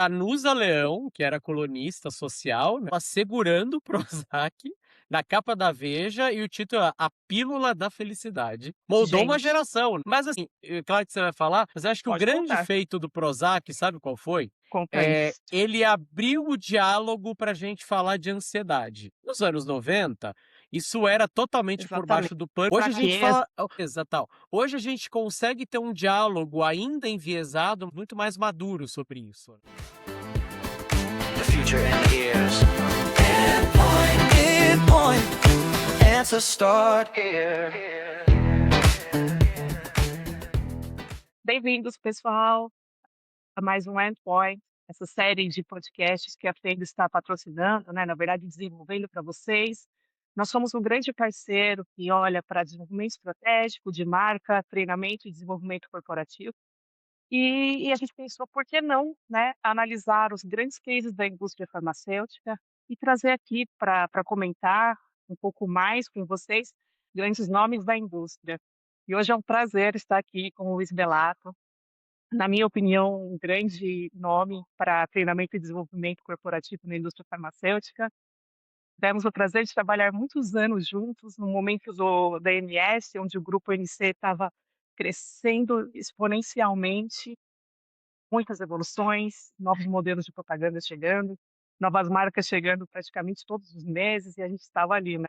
a Nusa Leão, que era colunista social, né, segurando o Prozac na capa da Veja e o título é A Pílula da Felicidade. Moldou uma Gente, geração, mas assim, claro que você vai falar, mas eu acho que o pode grande contar, feito do Prozac, sabe qual foi? conta isso. Ele abriu o diálogo pra gente falar de ansiedade. Nos anos 90, isso era totalmente por Exatamente. baixo do pano. Hoje a gente Fraqueza. fala tal. Hoje a gente consegue ter um diálogo ainda enviesado, muito mais maduro sobre isso. The future in ears. Pinpoint, answer start here. Bem-vindos, pessoal, a mais um Endpoint, essa série de podcasts que a Fenda está patrocinando, né, na verdade desenvolvendo para vocês. Nós somos um grande parceiro que olha para desenvolvimento estratégico de marca, treinamento e desenvolvimento corporativo. E a gente pensou, por que não, né, analisar os grandes cases da indústria farmacêutica e trazer aqui para comentar um pouco mais com vocês, grandes nomes da indústria. E hoje é um prazer estar aqui com o Luiz Bellato, na minha opinião, um grande nome para treinamento e desenvolvimento corporativo na indústria farmacêutica. Tivemos o prazer de trabalhar muitos anos juntos, no momento da MS, onde o grupo NC estava crescendo exponencialmente, muitas evoluções, novos modelos de propaganda chegando, novas marcas chegando praticamente todos os meses, e a gente estava ali, né.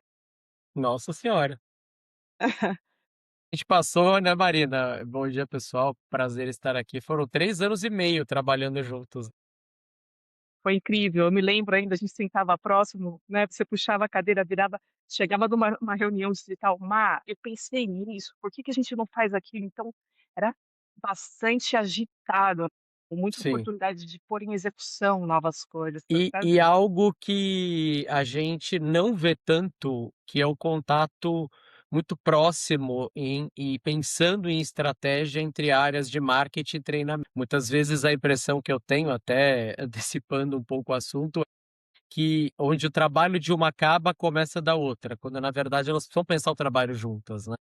Nossa senhora. A gente passou, né, Marina? Bom dia, pessoal. Prazer estar aqui. Foram 3 anos e meio trabalhando juntos. Foi incrível, eu me lembro ainda, a gente sentava próximo, né, você puxava a cadeira, virava, chegava numa uma reunião digital: "Má, eu pensei nisso, por que que a gente não faz aquilo?". Então, era bastante agitado, com muita Sim. oportunidade de pôr em execução novas coisas, foi um E prazer. algo que a gente não vê tanto, que é o contato muito próximo e pensando em estratégia entre áreas de marketing e treinamento. Muitas vezes a impressão que eu tenho, até antecipando um pouco o assunto, que onde o trabalho de uma acaba, começa da outra, quando na verdade elas precisam pensar o trabalho juntas, né.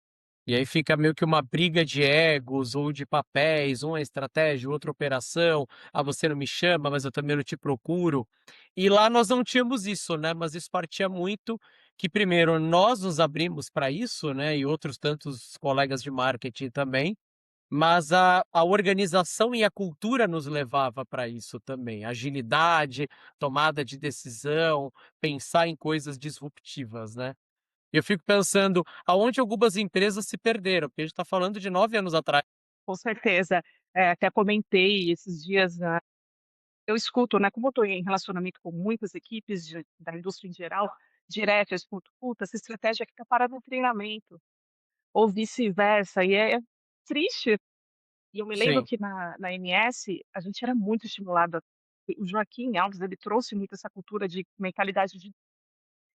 E aí fica meio que uma briga de egos ou de papéis, um é estratégia, o outro operação, "ah, você não me chama, mas eu também não te procuro". E lá nós não tínhamos isso, né, mas isso partia muito que primeiro nós nos abrimos para isso, né, e outros tantos colegas de marketing também, mas a organização e a cultura nos levava para isso também, agilidade, tomada de decisão, pensar em coisas disruptivas, né. Eu fico pensando aonde algumas empresas se perderam, porque a gente está falando de 9 anos atrás. Com certeza. Até comentei esses dias, eu escuto, né, como eu estou em relacionamento com muitas equipes da indústria em geral, direto eu escuto: "Puta, essa estratégia aqui tá parada no treinamento", ou vice-versa, e é triste. E eu me lembro Sim, que na MS, a gente era muito estimulada. O Joaquim Alves, ele trouxe muito essa cultura de mentalidade de,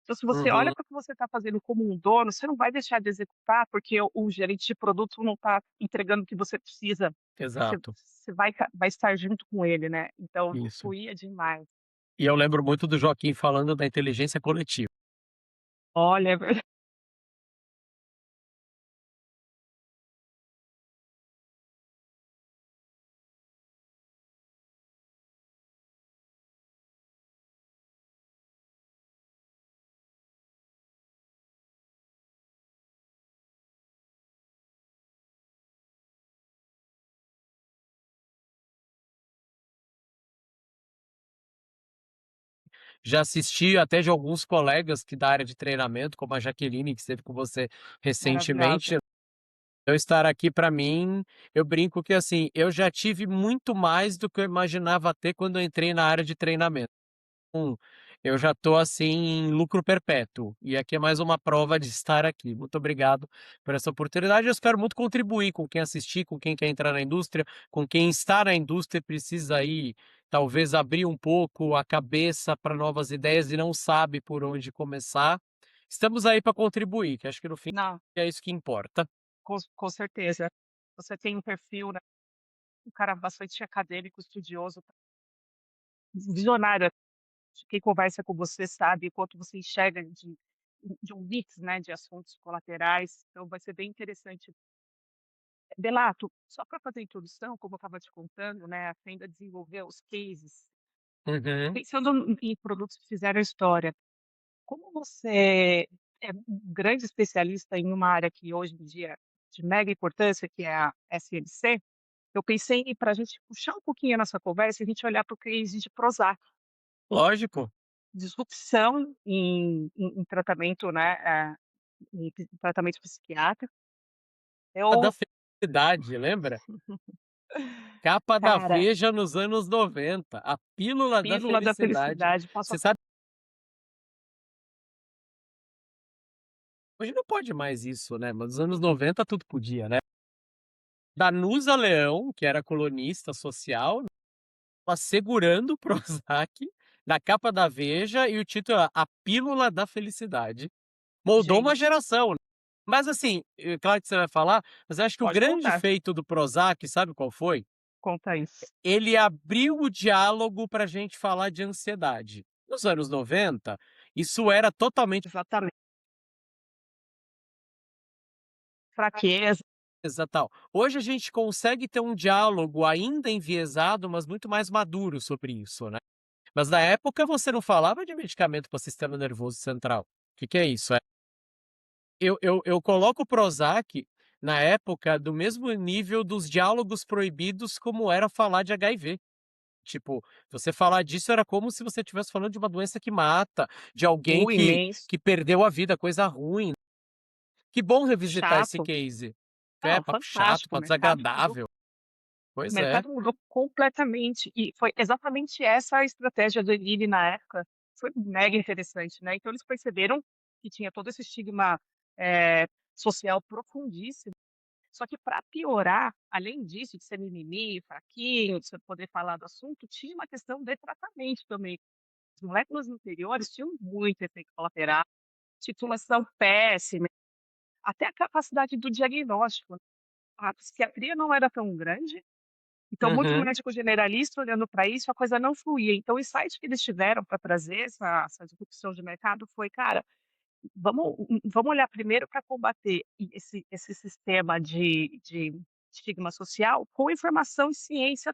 então se você olha uhum, para o que você está fazendo como um dono, você não vai deixar de executar, porque o gerente de produto não está entregando o que você precisa, exato, você vai estar junto com ele, né, então isso. fluía demais. E eu lembro muito do Joaquim falando da inteligência coletiva. Olha, é ver Já assisti até de alguns colegas que da área de treinamento, como a Jaqueline, que esteve com você maravilhosa. recentemente. Eu estar aqui para mim, eu brinco que, assim, eu já tive muito mais do que eu imaginava ter quando eu entrei na área de treinamento. Eu já estou, assim, em lucro perpétuo, e aqui é mais uma prova de estar aqui. Muito obrigado por essa oportunidade, eu espero muito contribuir com quem assistir, com quem quer entrar na indústria, com quem está na indústria e precisa aí, talvez abrir um pouco a cabeça para novas ideias e não sabe por onde começar. Estamos aí para contribuir, que acho que no fim Não, é isso que importa. com certeza. Você tem um perfil, né, um cara bastante acadêmico, estudioso, visionário. Quem conversa com você sabe o quanto você enxerga de um mix, né, de assuntos colaterais, então vai ser bem interessante. Belato, só para fazer a introdução, como eu estava te contando, né, a Fenda desenvolveu os cases, Uhum. Pensando em produtos que fizeram história, como você é um grande especialista em uma área que hoje em dia é de mega importância, que é a SLC, eu pensei para a gente puxar um pouquinho a nossa conversa e a gente olhar para o case de Prozac, Lógico. disrupção em tratamento, né, em tratamento psiquiátrico. A da Eu felicidade, lembra? Capa da cara, Veja nos anos 90, a pílula da pílula da felicidade. felicidade, passo a Você passo. sabe, hoje não pode mais isso, né, mas nos anos 90 tudo podia, né. Danusa Leão, que era colunista social, estava segurando o Prozac na capa da Veja e o título era A Pílula da Felicidade. Moldou uma Gente, geração, né. Mas assim, claro que você vai falar, mas eu acho que o pode grande contar, feito do Prozac, sabe qual foi? conta isso. Ele abriu o diálogo pra gente falar de ansiedade. Nos anos 90, isso era totalmente Exatamente. Fraqueza, tal. Hoje a gente consegue ter um diálogo ainda enviesado, mas muito mais maduro sobre isso, né. Mas na época você não falava de medicamento para sistema nervoso central. O que que é isso? Eu coloco o Prozac na época do mesmo nível dos diálogos proibidos como era falar de HIV. Tipo, você falar disso era como se você estivesse falando de uma doença que mata, de alguém imenso, que perdeu a vida, coisa ruim. Que bom revisitar esse chato. case. É, Não, papo chato, fantástico, papo desagradável. o Pois é. mercado mudou completamente e foi exatamente essa a estratégia do Lilly na época, foi mega interessante, né, então eles perceberam que tinha todo esse estigma, social profundíssimo, só que para piorar, além disso de ser mimimi, fraquinho, de você poder falar do assunto, tinha uma questão de tratamento também. As moléculas anteriores tinham muito efeito colateral, titulação péssima, até a capacidade do diagnóstico. A psiquiatria não era tão grande, então muito Uhum. médico generalista olhando para isso, a coisa não fluía. Então o insight que eles tiveram para trazer essa disrupção de mercado foi: "Cara, vamos olhar primeiro para combater esse sistema de estigma social com informação e ciência,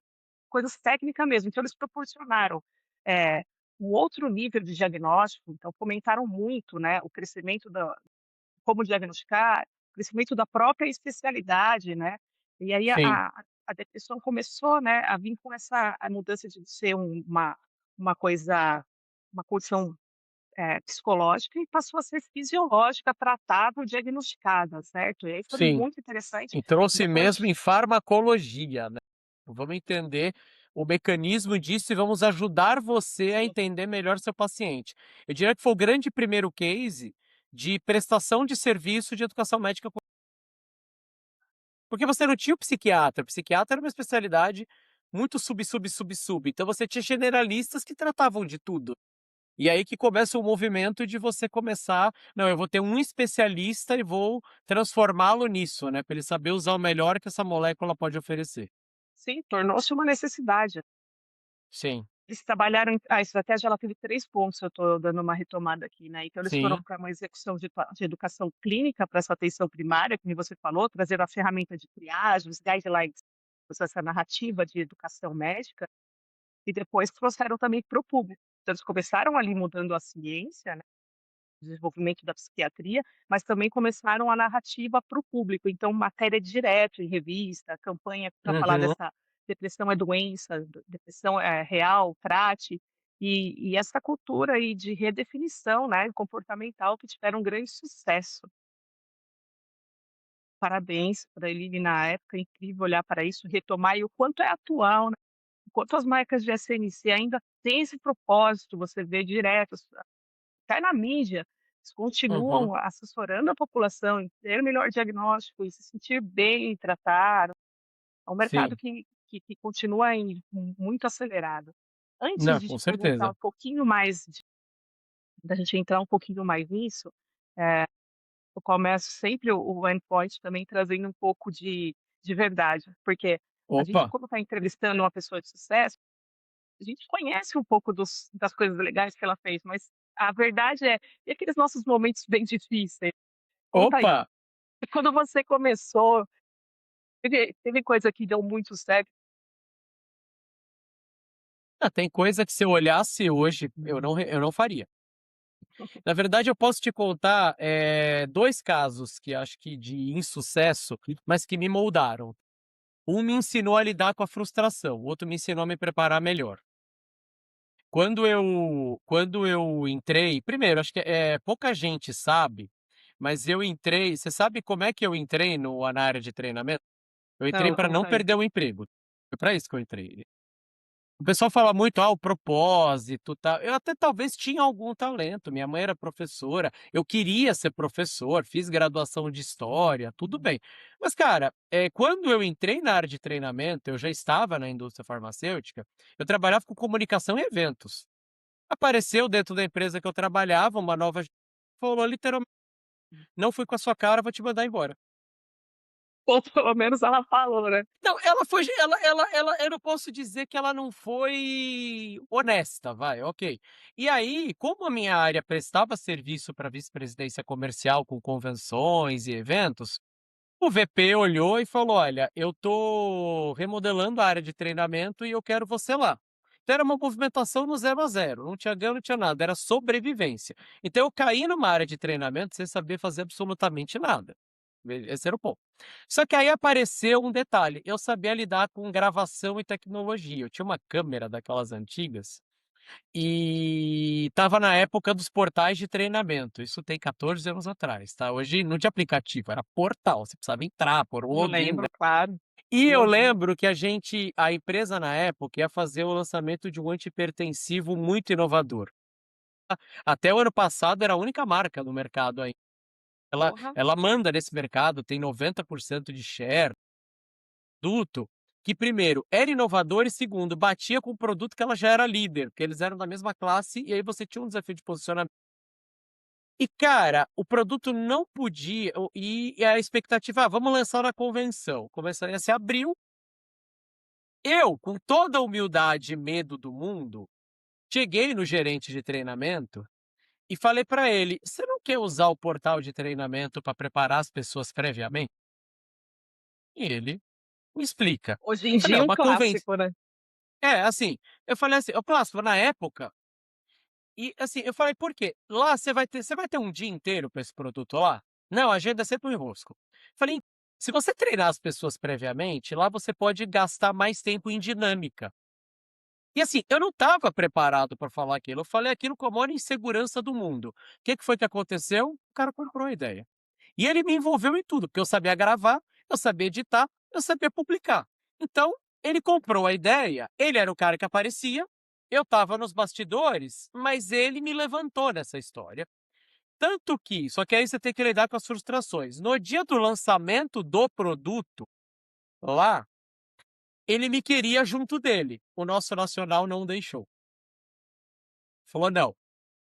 coisas técnicas mesmo". Então eles proporcionaram, eh, um outro nível de diagnóstico, então fomentaram muito, né, o crescimento da como diagnosticar, crescimento da própria especialidade, né. E aí Sim, a depressão começou, né, a vir com essa a mudança de ser uma coisa, uma condição, psicológica e passou a ser fisiológica, tratável, diagnosticada, certo. E aí foi sim. muito interessante, E trouxe depois mesmo em farmacologia, né. Vamos entender o mecanismo disso e vamos ajudar você a sim, entender melhor seu paciente. Eu diria que foi o grande primeiro case de prestação de serviço de educação médica. Porque você não tinha o psiquiatra era uma especialidade muito sub, então você tinha generalistas que tratavam de tudo. E aí que começa o movimento de você começar: "Não, eu vou ter um especialista e vou transformá-lo nisso, né, para ele saber usar o melhor que essa molécula pode oferecer". sim, tornou-se uma necessidade. Sim, Eles trabalharam a estratégia, ela teve 3 pontos, eu estou dando uma retomada aqui, né, então eles foram sim. para uma execução de educação clínica para essa atenção primária, que nem você falou, trazer a ferramenta de triagem, os guidelines, essa narrativa de educação médica, e depois trouxeram também para o público. Então eles começaram ali mudando a ciência, né, desenvolvimento da psiquiatria, mas também começaram a narrativa para o público, então matéria direto em revista, campanha para falar Uhum. dessa depressão é doença, depressão é real, trate, e essa cultura aí de redefinição, né, comportamental que tiveram um grande sucesso. Parabéns para ele na época, é incrível olhar para isso, retomar e o quanto é atual, né, o quanto as marcas de SNC ainda têm esse propósito, você vê direto, até na mídia, eles Uhum. continuam assessorando a população em ter o melhor diagnóstico e se sentir bem tratado. É um mercado Sim. que continua muito acelerado. Antes Não, de com te perguntar certeza. um pouquinho mais da gente entrar um pouquinho mais nisso, eu começo sempre o endpoint também trazendo um pouco de verdade, porque a gente Opa, quando está entrevistando uma pessoa de sucesso, a gente conhece um pouco das coisas legais que ela fez, mas a verdade é, e aqueles nossos momentos bem difíceis? Conta aí. opa! Quando você começou, teve coisa que deu muito certo, Tem coisa que se eu olhasse hoje, eu não faria. Na verdade, eu posso te contar, 2 casos que acho que de insucesso, mas que me moldaram. Um me ensinou a lidar com a frustração, o outro me ensinou a me preparar melhor. Quando eu entrei primeiro, acho que, pouca gente sabe, mas eu entrei, você sabe como é que eu entrei no na área de treinamento? Eu entrei Não, para não conta aí. perder o emprego. Foi para isso que eu entrei. O pessoal fala muito: "Ah, o propósito, tal". Eu até talvez tinha algum talento, minha mãe era professora, eu queria ser professor, fiz graduação de história, tudo bem. Mas cara, quando eu entrei na área de treinamento, eu já estava na indústria farmacêutica, eu trabalhava com comunicação e eventos. Apareceu dentro da empresa que eu trabalhava uma nova falou literalmente: "Não fui com a sua cara, vou te mandar embora". Ou pelo menos ela falou, né. Não, ela foi ge ela eu não posso dizer que ela não foi honesta, vai, ok. E aí, como a minha área prestava serviço para vice-presidência comercial com convenções e eventos, o VP olhou e falou: "Olha, eu tô remodelando a área de treinamento e eu quero você lá". Então era uma movimentação no zero a zero, não tinha ganho, não tinha nada, era sobrevivência. Então eu caí numa área de treinamento sem saber fazer absolutamente nada. Esse era o ponto. Só que aí apareceu um detalhe, eu sabia lidar com gravação e tecnologia, eu tinha uma câmera daquelas antigas, e estava na época dos portais de treinamento, isso tem 14 anos atrás, tá. Hoje não tinha aplicativo, era portal, você precisava entrar, pôr o Eu login, né. lembro, claro. E eu Login. lembro que a empresa na época ia fazer o lançamento de um antihipertensivo muito inovador. Até o ano passado era a única marca no mercado aí. Porra. Ela manda nesse mercado, tem 90% de share, produto que primeiro era inovador e segundo batia com o produto que ela já era líder, porque eles eram da mesma classe e aí você tinha um desafio de posicionamento. E cara, o produto não podia e a expectativa: "Ah, vamos lançar na convenção", começaria se abril, eu com toda a humildade e medo do mundo, cheguei no gerente de treinamento e falei para ele: "Você não quer usar o portal de treinamento para preparar as pessoas previamente?" E ele me explica. Hoje em Falei: "É dia um uma conven". clássico, né. Assim, eu falei assim, ô Plácido, na época e assim, eu falei: "Por quê? Lá você vai ter um dia inteiro para esse produto lá?". "Não, a agenda é sempre um enrosco". Falei: "Se você treinar as pessoas previamente, lá você pode gastar mais tempo em dinâmica". E assim, eu não estava preparado para falar aquilo, eu falei aquilo com a maior insegurança do mundo. O que que foi que aconteceu? O cara comprou a ideia. E ele me envolveu em tudo, porque eu sabia gravar, eu sabia editar, eu sabia publicar. Então, ele comprou a ideia, ele era o cara que aparecia, eu estava nos bastidores, mas ele me levantou nessa história. Tanto que, só que aí você tem que lidar com as frustrações. No dia do lançamento do produto, lá, ele me queria junto dele. O nosso nacional não deixou. Falou: "Não,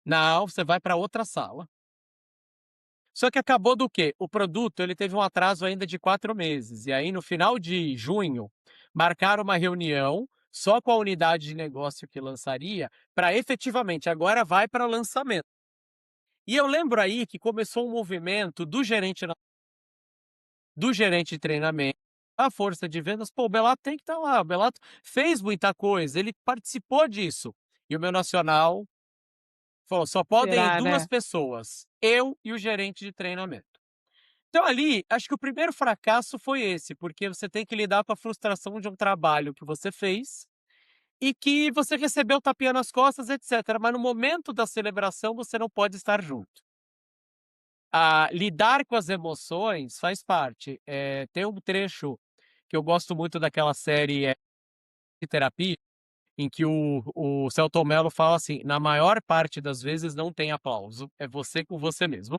não, você vai para outra sala". Só que acabou do quê? O produto ele teve um atraso ainda de 4 meses, e aí no final de junho, marcaram uma reunião, só com a unidade de negócio que lançaria, para efetivamente agora vai para lançamento. E eu lembro aí que começou um movimento do gerente de treinamento, a força de vendas, pô, o Belato tem que estar lá, o Belato fez muita coisa, ele participou disso. E o meu nacional falou: "Só podem ir Será, 2 né. pessoas, eu e o gerente de treinamento". Então ali, acho que o primeiro fracasso foi esse, porque você tem que lidar com a frustração de um trabalho que você fez, e que você recebeu tapinha nas costas, etcétera, mas no momento da celebração você não pode estar junto. Lidar com as emoções faz parte. Tem um trecho que eu gosto muito daquela série, de terapia, em que o Selton Mello fala assim: "Na maior parte das vezes não tem aplauso, é você com você mesmo".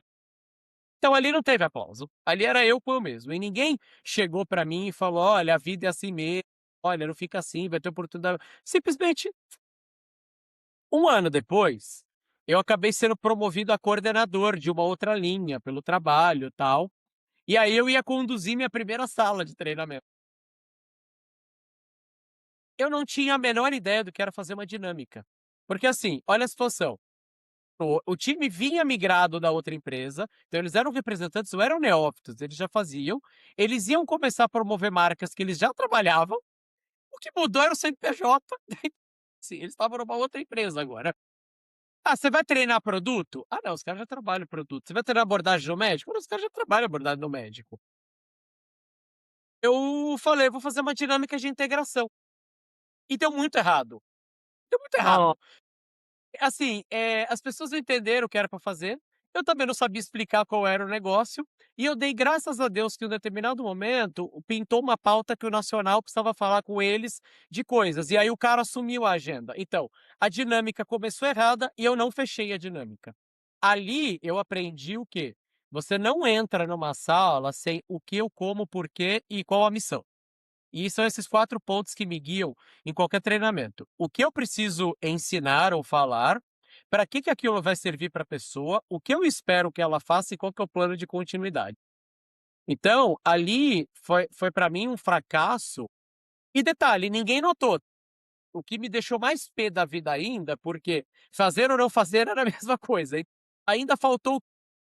Então ali não teve aplauso, ali era eu com eu mesmo, e ninguém chegou pra mim e falou: "Olha, a vida é assim mesmo, olha, não fica assim, vai ter oportunidade", simplesmente, um ano depois, eu acabei sendo promovido a coordenador de uma outra linha, pelo trabalho, tal, e aí eu ia conduzir minha primeira sala de treinamento. Eu não tinha a menor ideia do que era fazer uma dinâmica, porque assim, olha a situação, o time vinha migrado da outra empresa, então eles eram representantes, não eram neófitos, eles já faziam, eles iam começar a promover marcas que eles já trabalhavam, o que mudou era o CNPJ. Sim, eles estavam numa outra empresa agora. "Ah, você vai treinar produto?" "Ah, não, os caras já trabalham produto." "Você vai treinar abordagem no médico?" "Não, os caras já trabalham abordagem no médico." Eu falei: "Vou fazer uma dinâmica de integração." E deu muito Ó, errado. Assim, as pessoas não entenderam o que era para fazer, eu também não sabia explicar qual era o negócio, e eu dei graças a Deus que em um determinado momento, pintou uma pauta que o nacional precisava falar com eles de coisas, e aí o cara assumiu a agenda. Então, a dinâmica começou errada e eu não fechei a dinâmica. Ali eu aprendi o quê? Você não entra numa sala sem o que eu como, por quê e qual a missão. E são esses 4 pontos que me guiam em qualquer treinamento. O que eu preciso ensinar ou falar, para que aquilo vai servir para a pessoa, o que eu espero que ela faça e qual que é o plano de continuidade. Então, ali foi para mim um fracasso e detalhe, ninguém notou. O que me deixou mais pé da vida ainda, porque fazer ou não fazer era a mesma coisa. E ainda faltou o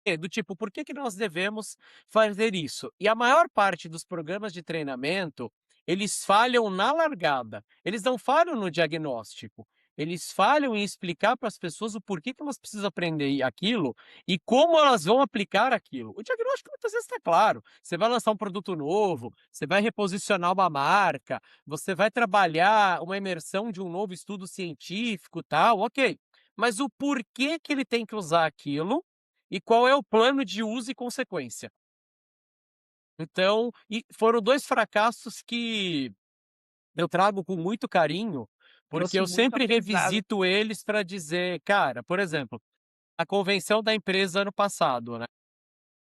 quê? Do tipo, por que que nós devemos fazer isso? E a maior parte dos programas de treinamento, eles falham na largada, eles não falham no diagnóstico, eles falham em explicar para as pessoas o porquê que elas precisam aprender aquilo e como elas vão aplicar aquilo. O diagnóstico muitas vezes está claro, você vai lançar um produto novo, você vai reposicionar uma marca, você vai trabalhar uma imersão de um novo estudo científico, tal, ok. Mas o porquê que ele tem que usar aquilo e qual é o plano de uso e consequência. Então, e foram 2 fracassos que eu trago com muito carinho, porque trouxe eu muito sempre aprendizado. revisito eles para dizer: "Cara", por exemplo, a convenção da empresa ano passado, né,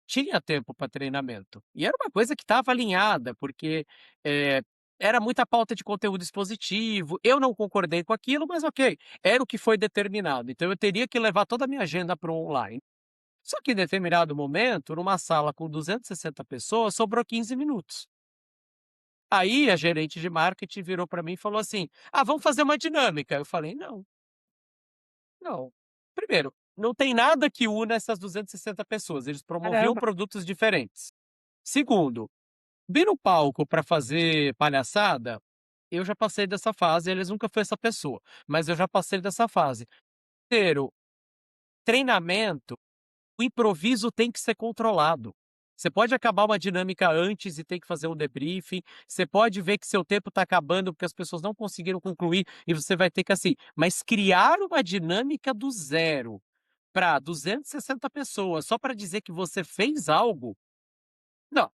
tinha tempo para treinamento. E era uma coisa que estava alinhada, porque, eh, era muita pauta de conteúdo expositivo, eu não concordei com aquilo, mas ok, era o que foi determinado, então eu teria que levar toda a minha agenda para o online. Só que em determinado momento, numa sala com 260 pessoas, sobrou 15 minutos. Aí a gerente de marketing virou para mim e falou assim: "Ah, vamos fazer uma dinâmica." Eu falei: "Não, não." Primeiro, não tem nada que una essas 260 pessoas, eles promoviam Caramba, produtos diferentes. Segundo, vir no palco para fazer palhaçada, eu já passei dessa fase, eles nunca foi essa pessoa, mas eu já passei dessa fase. Terceiro, treinamento, o improviso tem que ser controlado. Você pode acabar uma dinâmica antes e ter que fazer um debriefing, você pode ver que seu tempo está acabando porque as pessoas não conseguiram concluir e você vai ter que, assim, mas criar uma dinâmica do zero para 260 pessoas só para dizer que você fez algo, não.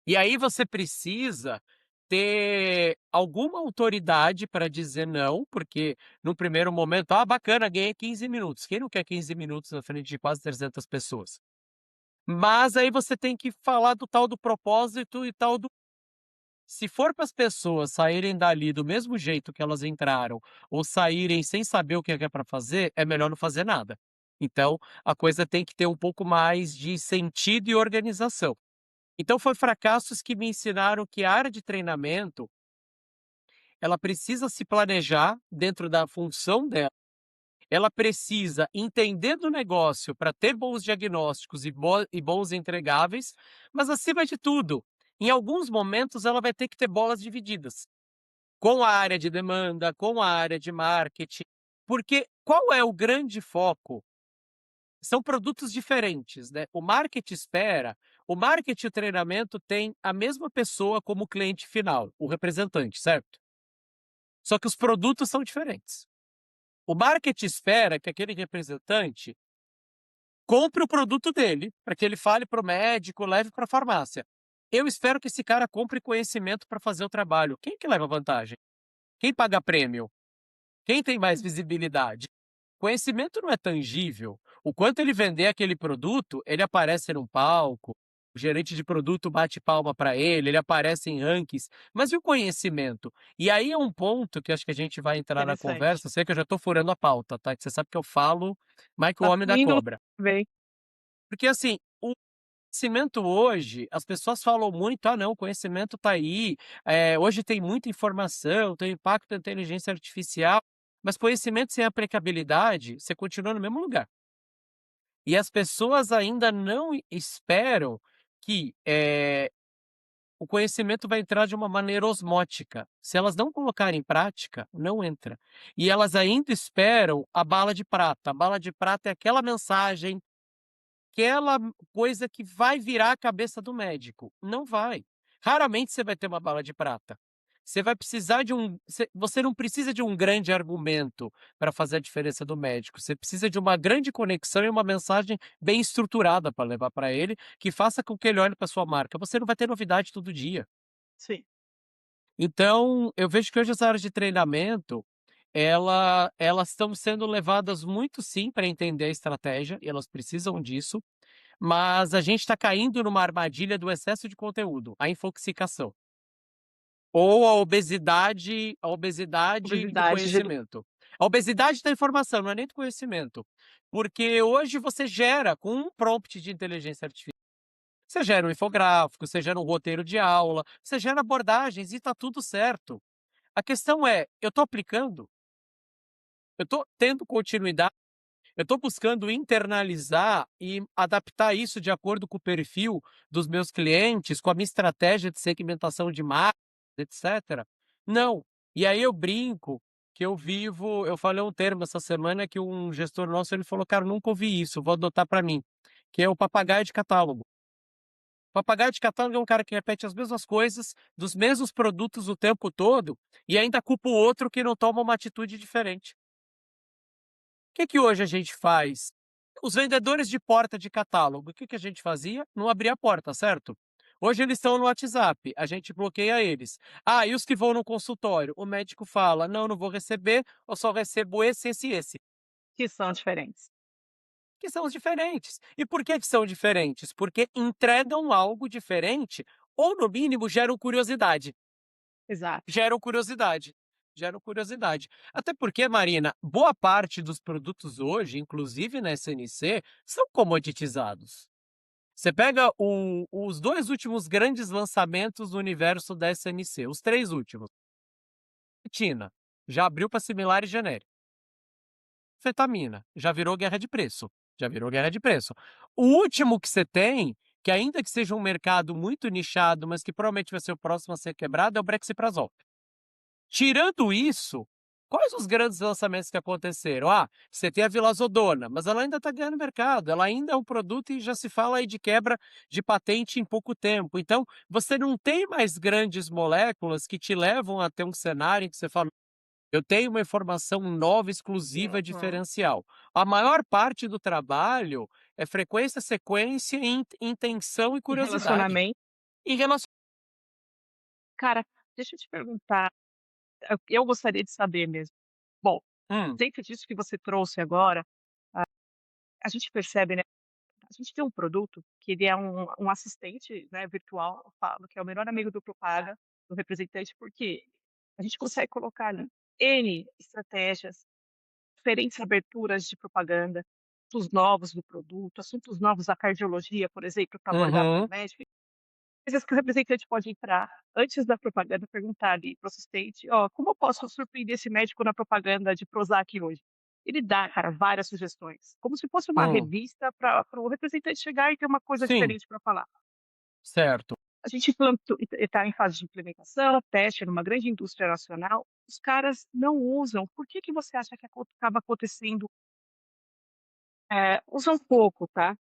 E aí você precisa ter alguma autoridade para dizer não, porque no primeiro momento: "Ah, bacana, ganhei 15 minutos." Quem não quer 15 minutos na frente de quase 300 pessoas? Mas aí você tem que falar do tal do propósito e tal do se for para as pessoas saírem dali do mesmo jeito que elas entraram, ou saírem sem saber o que é para fazer, é melhor não fazer nada. Então, a coisa tem que ter um pouco mais de sentido e organização. Então foi fracassos que me ensinaram que a área de treinamento, ela precisa se planejar dentro da função dela, ela precisa entender do negócio para ter bons diagnósticos e bons entregáveis, mas acima de tudo, em alguns momentos ela vai ter que ter bolas divididas, com a área de demanda, com a área de marketing, porque qual é o grande foco? São produtos diferentes, né. O marketing e o treinamento tem a mesma pessoa como cliente final, o representante, certo? Só que os produtos são diferentes. O marketing espera que aquele representante compre o produto dele, para que ele fale para o médico, leve para a farmácia. Eu espero que esse cara compre conhecimento para fazer o trabalho. Quem que leva vantagem? Quem paga prêmio? Quem tem mais visibilidade? Conhecimento não é tangível. O quanto ele vender aquele produto, ele aparece num palco, o gerente de produto bate palma para ele aparece em rankings, mas e o conhecimento? E aí é um ponto que acho que a gente vai entrar na interessante. conversa, sei que eu já estou furando a pauta, tá, que você sabe que eu falo mais que o Tá homem da fluindo cobra. bem. Porque assim, o conhecimento hoje, as pessoas falam muito: "Ah não, o conhecimento está aí, hoje tem muita informação, tem impacto da inteligência artificial", mas conhecimento sem aplicabilidade, você continua no mesmo lugar. E as pessoas ainda não esperam que, o conhecimento vai entrar de uma maneira osmótica. Se elas não colocarem em prática, não entra. E elas ainda esperam a bala de prata. A bala de prata é aquela mensagem, aquela coisa que vai virar a cabeça do médico. Não vai. Raramente você vai ter uma bala de prata. Você vai precisar de você não precisa de um grande argumento para fazer a diferença do médico, você precisa de uma grande conexão e uma mensagem bem estruturada para levar para ele, que faça com que ele olhe para sua marca. Você não vai ter novidade todo dia. Sim. Então, eu vejo que hoje as áreas de treinamento, elas estão sendo levadas muito sim para entender a estratégia, e elas precisam disso, mas a gente está caindo numa armadilha do excesso de conteúdo, a infoxicação, ou a obesidade do Obesidade, conhecimento. A obesidade da informação, não é nem do conhecimento, porque hoje você gera com um prompt de inteligência artificial, você gera um infográfico, você gera um roteiro de aula, você gera abordagens e está tudo certo. A questão é, eu estou aplicando? Eu estou tendo continuidade? Eu estou buscando internalizar e adaptar isso de acordo com o perfil dos meus clientes, com a minha estratégia de segmentação de marcas, etcétera? Não. E aí eu brinco que eu falei um termo essa semana que um gestor nosso, ele falou: "Cara, nunca ouvi isso, vou adotar para mim", que é o papagaio de catálogo. Papagaio de catálogo é um cara que repete as mesmas coisas, dos mesmos produtos o tempo todo, e ainda culpa o outro que não toma uma atitude diferente. Que hoje a gente faz? Os vendedores de porta de catálogo, o que a gente fazia? Não abria a porta, certo? Hoje eles estão no WhatsApp, a gente bloqueia eles. Ah, e os que vão no consultório? O médico fala: "Não, não vou receber, eu só recebo esse e esse", que são diferentes. que são os diferentes. E por que são diferentes? Porque entregam algo diferente ou, no mínimo, geram curiosidade. Exato. Geram curiosidade, geram curiosidade. Até porque, Marina, boa parte dos produtos hoje, inclusive na SNC, são comoditizados. Você pega os 2 últimos grandes lançamentos do universo da SNC, os 3 últimos. Tina, já abriu para similar e genérico. Fetamina, já virou guerra de preço, já virou guerra de preço. O último que você tem, que ainda que seja um mercado muito nichado, mas que provavelmente vai ser o próximo a ser quebrado, é o Brexpiprazol. Tirando isso, quais os grandes lançamentos que aconteceram? Ah, você tem a Vilazodona, mas ela ainda está ganhando mercado, ela ainda é um produto e já se fala aí de quebra de patente em pouco tempo. Então, você não tem mais grandes moléculas que te levam a ter um cenário em que você fala: "Eu tenho uma informação nova, exclusiva, Uhum. diferencial". A maior parte do trabalho é frequência, sequência, intenção e E curiosidade. relacionamento. E relacio Cara, deixa eu te perguntar, eu gostaria de saber mesmo. Bom, hum, dentro disso que você trouxe agora, a gente percebe, né, a gente tem um produto que ele é um assistente, né, virtual, eu falo que é o melhor amigo do Propaga, do representante, porque a gente consegue colocar ali N estratégias, diferentes aberturas de propaganda, assuntos novos do produto, assuntos novos da cardiologia, por exemplo, para abordar com o uhum, médico. Coisas que o representante pode entrar antes da propaganda, perguntar ali para o assistente: "Ó, como eu posso surpreender esse médico na propaganda de Prozac hoje?". Ele dá, cara, várias sugestões, como se fosse uma hum. revista para o representante chegar e ter uma coisa Sim, diferente para falar. certo. A gente implantou está em fase de implementação, teste numa grande indústria nacional, os caras não usam. Por que que você acha que acaba acontecendo? Usam pouco, tá?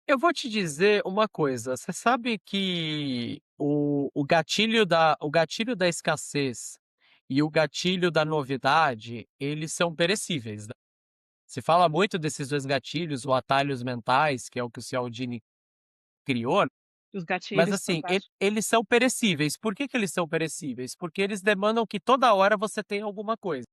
Eu vou te dizer uma coisa, você sabe que o gatilho da escassez e o gatilho da novidade, eles são perecíveis, né. Se fala muito desses 2 gatilhos, o atalhos mentais, que é o que o Cialdini criou, Os mas gatilhos assim, fantásticos. eles são perecíveis. Por que que eles são perecíveis? Porque eles demandam que toda hora você tenha alguma coisa.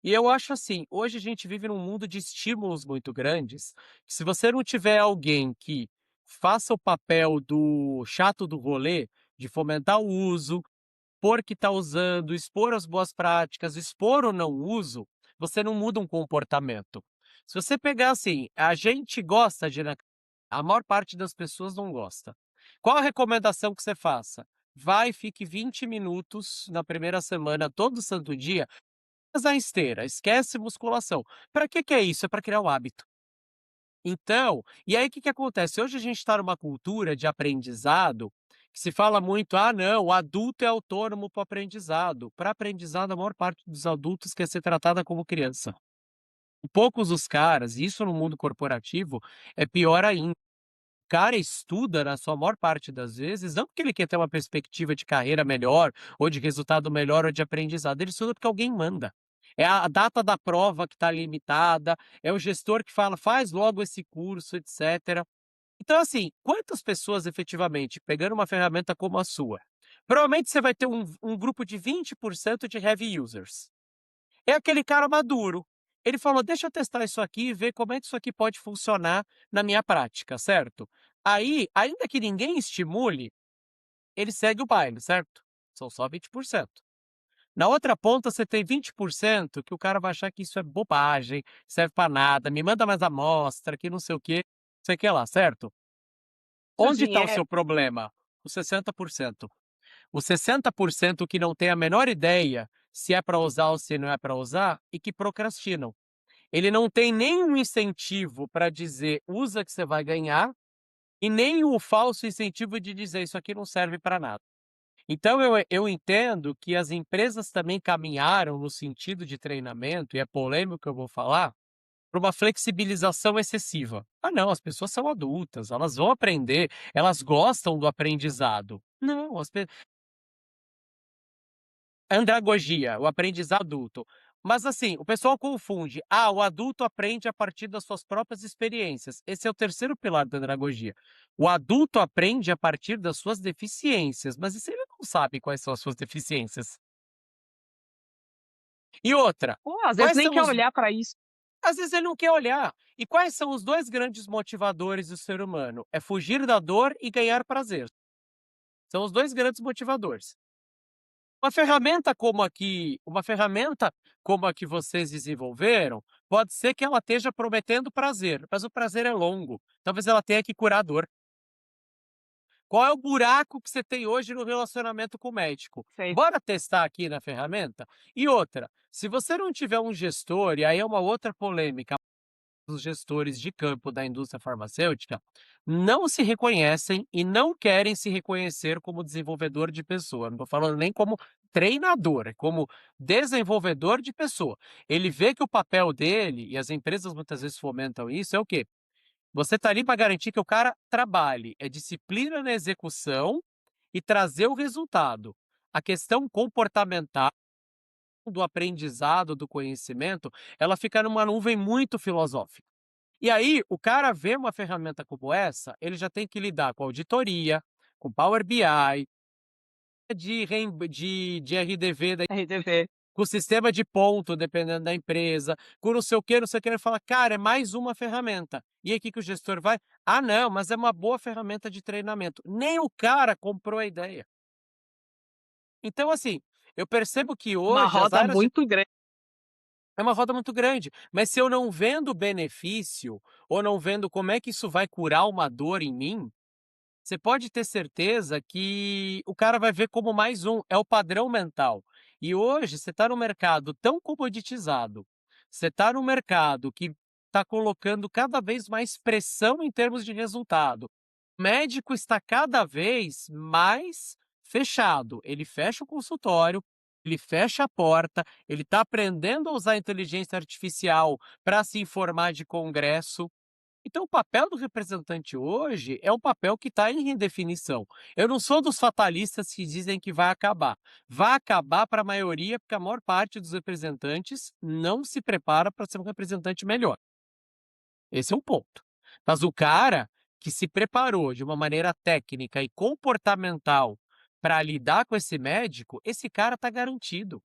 E eu acho assim, hoje a gente vive num mundo de estímulos muito grandes, que se você não tiver alguém que faça o papel do chato do rolê, de fomentar o uso, expor que está usando, expor as boas práticas, expor o não uso, você não muda um comportamento. Se você pegar assim, a gente gosta de ir na a maior parte das pessoas não gosta. Qual a recomendação que você faça? Vai, fique 20 minutos na primeira semana, todo santo dia, a esteira, esquece musculação. Para que é isso? É para criar o hábito. Então, e aí o que acontece? Hoje a gente está numa cultura de aprendizado Se fala muito: "Ah, não, o adulto é autônomo para aprendizado". Para aprendizado, a maior parte dos adultos quer ser tratada como criança. Poucos os caras, e isso no mundo corporativo é pior ainda. O cara estuda, na sua maior parte das vezes, não porque ele quer ter uma perspectiva de carreira melhor, ou de resultado melhor, ou de aprendizado, ele estuda porque alguém manda. É a data da prova que está limitada, é o gestor que fala: "Faz logo esse curso", etcétera. Então, assim, quantas pessoas efetivamente, pegando uma ferramenta como a sua, provavelmente você vai ter um grupo de 20% de heavy users. É aquele cara maduro. Ele falou: "Deixa eu testar isso aqui e ver como é que isso aqui pode funcionar na minha prática", certo? Aí, ainda que ninguém estimule, ele segue o baile, certo? São só 20%. Na outra ponta, você tem 20% que o cara vai achar que isso é bobagem, serve pra nada, me manda mais amostra, que não sei o quê, não sei o que lá, certo? Muito Onde está o dinheiro. seu problema? Os 60%. Os 60% que não têm a menor ideia se é para usar ou se não é para usar e que procrastinam. Ele não tem nenhum incentivo para dizer: "Usa que você vai ganhar", e nem o falso incentivo de dizer: "Isso aqui não serve para nada". Então eu entendo que as empresas também caminharam no sentido de treinamento, e é polêmico que eu vou falar, para uma flexibilização excessiva. "Ah não, as pessoas são adultas, elas vão aprender, elas gostam do aprendizado". Não, as pe andragogia, o aprendizado adulto. Mas assim, o pessoal confunde: "Ah, o adulto aprende a partir das suas próprias experiências". Esse é o terceiro pilar da andragogia. O adulto aprende a partir das suas deficiências, mas e se ele não sabe quais são as suas deficiências? E outra, Ou às vezes quais nem são quer os olhar para isso. às vezes ele não quer olhar. E quais são os 2 grandes motivadores do ser humano? É fugir da dor e ganhar prazer. São os 2 grandes motivadores. Uma ferramenta como a que vocês desenvolveram, pode ser que ela esteja prometendo prazer, mas o prazer é longo, talvez ela tenha que curar a dor. Qual é o buraco que você tem hoje no relacionamento com o médico? Sei. Bora testar aqui na ferramenta? E outra, se você não tiver um gestor, e aí é uma outra polêmica, os gestores de campo da indústria farmacêutica não se reconhecem e não querem se reconhecer como desenvolvedor de pessoa. Não estou falando nem como treinador, é como desenvolvedor de pessoa. Ele vê que o papel dele, e as empresas muitas vezes fomentam isso, é o quê? Você está ali para garantir que o cara trabalhe, é disciplina na execução e trazer o resultado. A questão comportamental do aprendizado, do conhecimento, ela fica numa nuvem muito filosófica. E aí, o cara vê uma ferramenta como essa, ele já tem que lidar com auditoria, com Power BI, de RDV, RDV. com o sistema de ponto, dependendo da empresa, com não sei o que, ele fala: "Cara, é mais uma ferramenta". E aí, que o gestor vai: "Ah, não, mas é uma boa ferramenta de treinamento". Nem o cara comprou a ideia. Então, assim, eu percebo que Uma hoje as roda áreas de muito grande. é uma roda muito grande, mas se eu não vendo o benefício, ou não vendo como é que isso vai curar uma dor em mim, você pode ter certeza que o cara vai ver como mais um, é o padrão mental. E hoje você está num mercado tão comoditizado, você está num mercado que está colocando cada vez mais pressão em termos de resultado. O médico está cada vez mais fechado. Ele fecha o consultório, ele fecha a porta, ele está aprendendo a usar a inteligência artificial para se informar de congresso. Então, o papel do representante hoje é um papel que está em redefinição. Eu não sou dos fatalistas que dizem que vai acabar. Vai acabar para a maioria, porque a maior parte dos representantes não se prepara para ser um representante melhor. Esse é um ponto. Mas o cara que se preparou de uma maneira técnica e comportamental para lidar com esse médico, esse cara está garantido.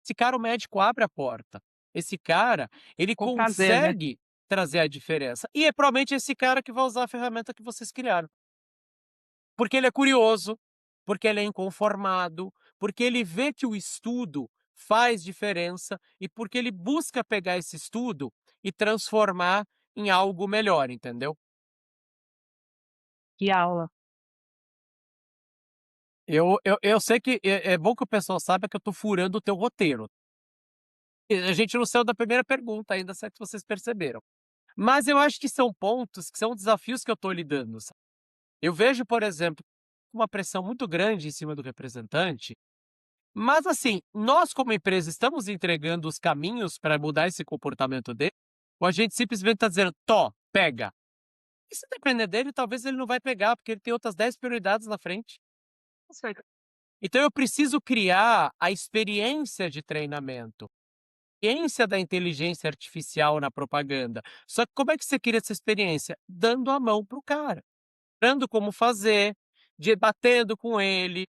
Esse cara, o médico abre a porta. Esse cara, ele Com prazer, né. consegue trazer a diferença. E é provavelmente esse cara que vai usar a ferramenta que vocês criaram. Porque ele é curioso, porque ele é inconformado, porque ele vê que o estudo faz diferença e porque ele busca pegar esse estudo e transformar em algo melhor, entendeu? Que aula. Eu sei que é bom que o pessoal saiba que eu estou furando o teu roteiro. E a gente não saiu da primeira pergunta ainda, se é que vocês perceberam. Mas eu acho que são pontos, que são desafios que eu estou lidando, sabe. Eu vejo, por exemplo, com uma pressão muito grande em cima do representante, mas assim, nós como empresa estamos entregando os caminhos para mudar esse comportamento dele, ou a gente simplesmente está dizendo: "Tó, pega". E se depender dele, talvez ele não vai pegar, porque ele tem outras 10 prioridades na frente. Com certeza. Então eu preciso criar a experiência de treinamento, experiência da inteligência artificial na propaganda. Só que como é que você cria essa experiência? Dando a mão para o cara, mostrando como fazer, debatendo com ele,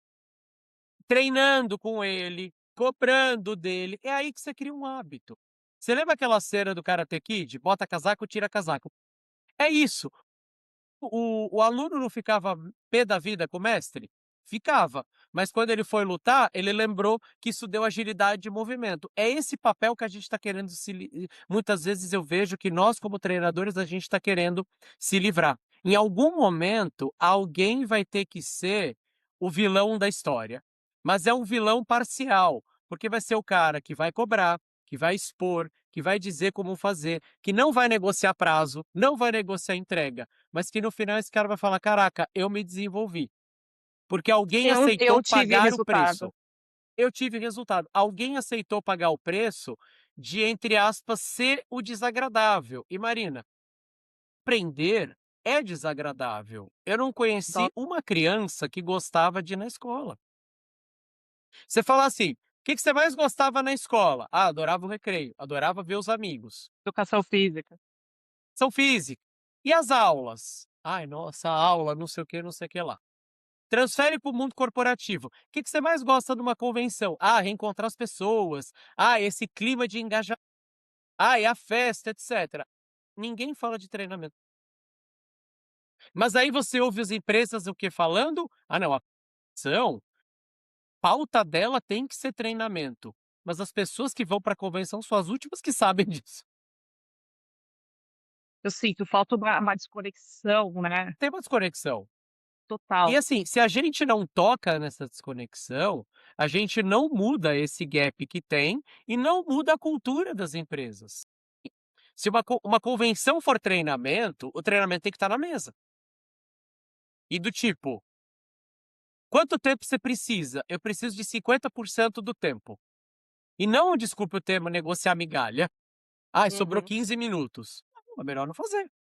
treinando com ele, cobrando dele. É aí que você cria um hábito. Você lembra aquela cena do Karate Kid? Bota casaco, tira casaco. É isso. O aluno não ficava pé da vida com o mestre? Ficava, mas quando ele foi lutar, ele lembrou que isso deu agilidade de movimento. É esse papel que a gente está querendo muitas vezes eu vejo que nós como treinadores, a gente está querendo se livrar. Em algum momento, alguém vai ter que ser o vilão da história, mas é um vilão parcial, porque vai ser o cara que vai cobrar, que vai expor, que vai dizer como fazer, que não vai negociar prazo, não vai negociar entrega, mas que no final esse cara vai falar: "Caraca, eu me desenvolvi, porque alguém Eu aceitou tive pagar o resultado. preço. Eu tive resultado". Alguém aceitou pagar o preço de, entre aspas, "ser o desagradável". E Marina, aprender é desagradável. Eu não conheci Dó. uma criança que gostava de ir na escola. Você fala assim: "O que que você mais gostava na escola?". "Ah, adorava o recreio, adorava ver os amigos". Educação física. São física. E as aulas? "Ai, nossa, a aula, não sei o que, não sei o que lá". Transfere para o mundo corporativo. O que que você mais gosta de uma convenção? "Ah, reencontrar as pessoas. Ah, esse clima de engajamento. Ah, é a festa, etcétera". Ninguém fala de treinamento. Mas aí você ouve as empresas o que falando? "Ah não, a ação, pauta dela tem que ser treinamento". Mas as pessoas que vão para a convenção são as últimas que sabem disso. Eu sinto, falta uma desconexão, né, Tem uma desconexão. E total. assim, se a gente não toca nessa desconexão, a gente não muda esse gap que tem e não muda a cultura das empresas. Se uma convenção for treinamento, o treinamento tem que estar na mesa. E do tipo: "Quanto tempo você precisa?". "Eu preciso de 50% do tempo". E não, desculpe o termo, negociar migalha. "Ai, sobrou Uhum. 15 minutos". Não, é melhor não fazer.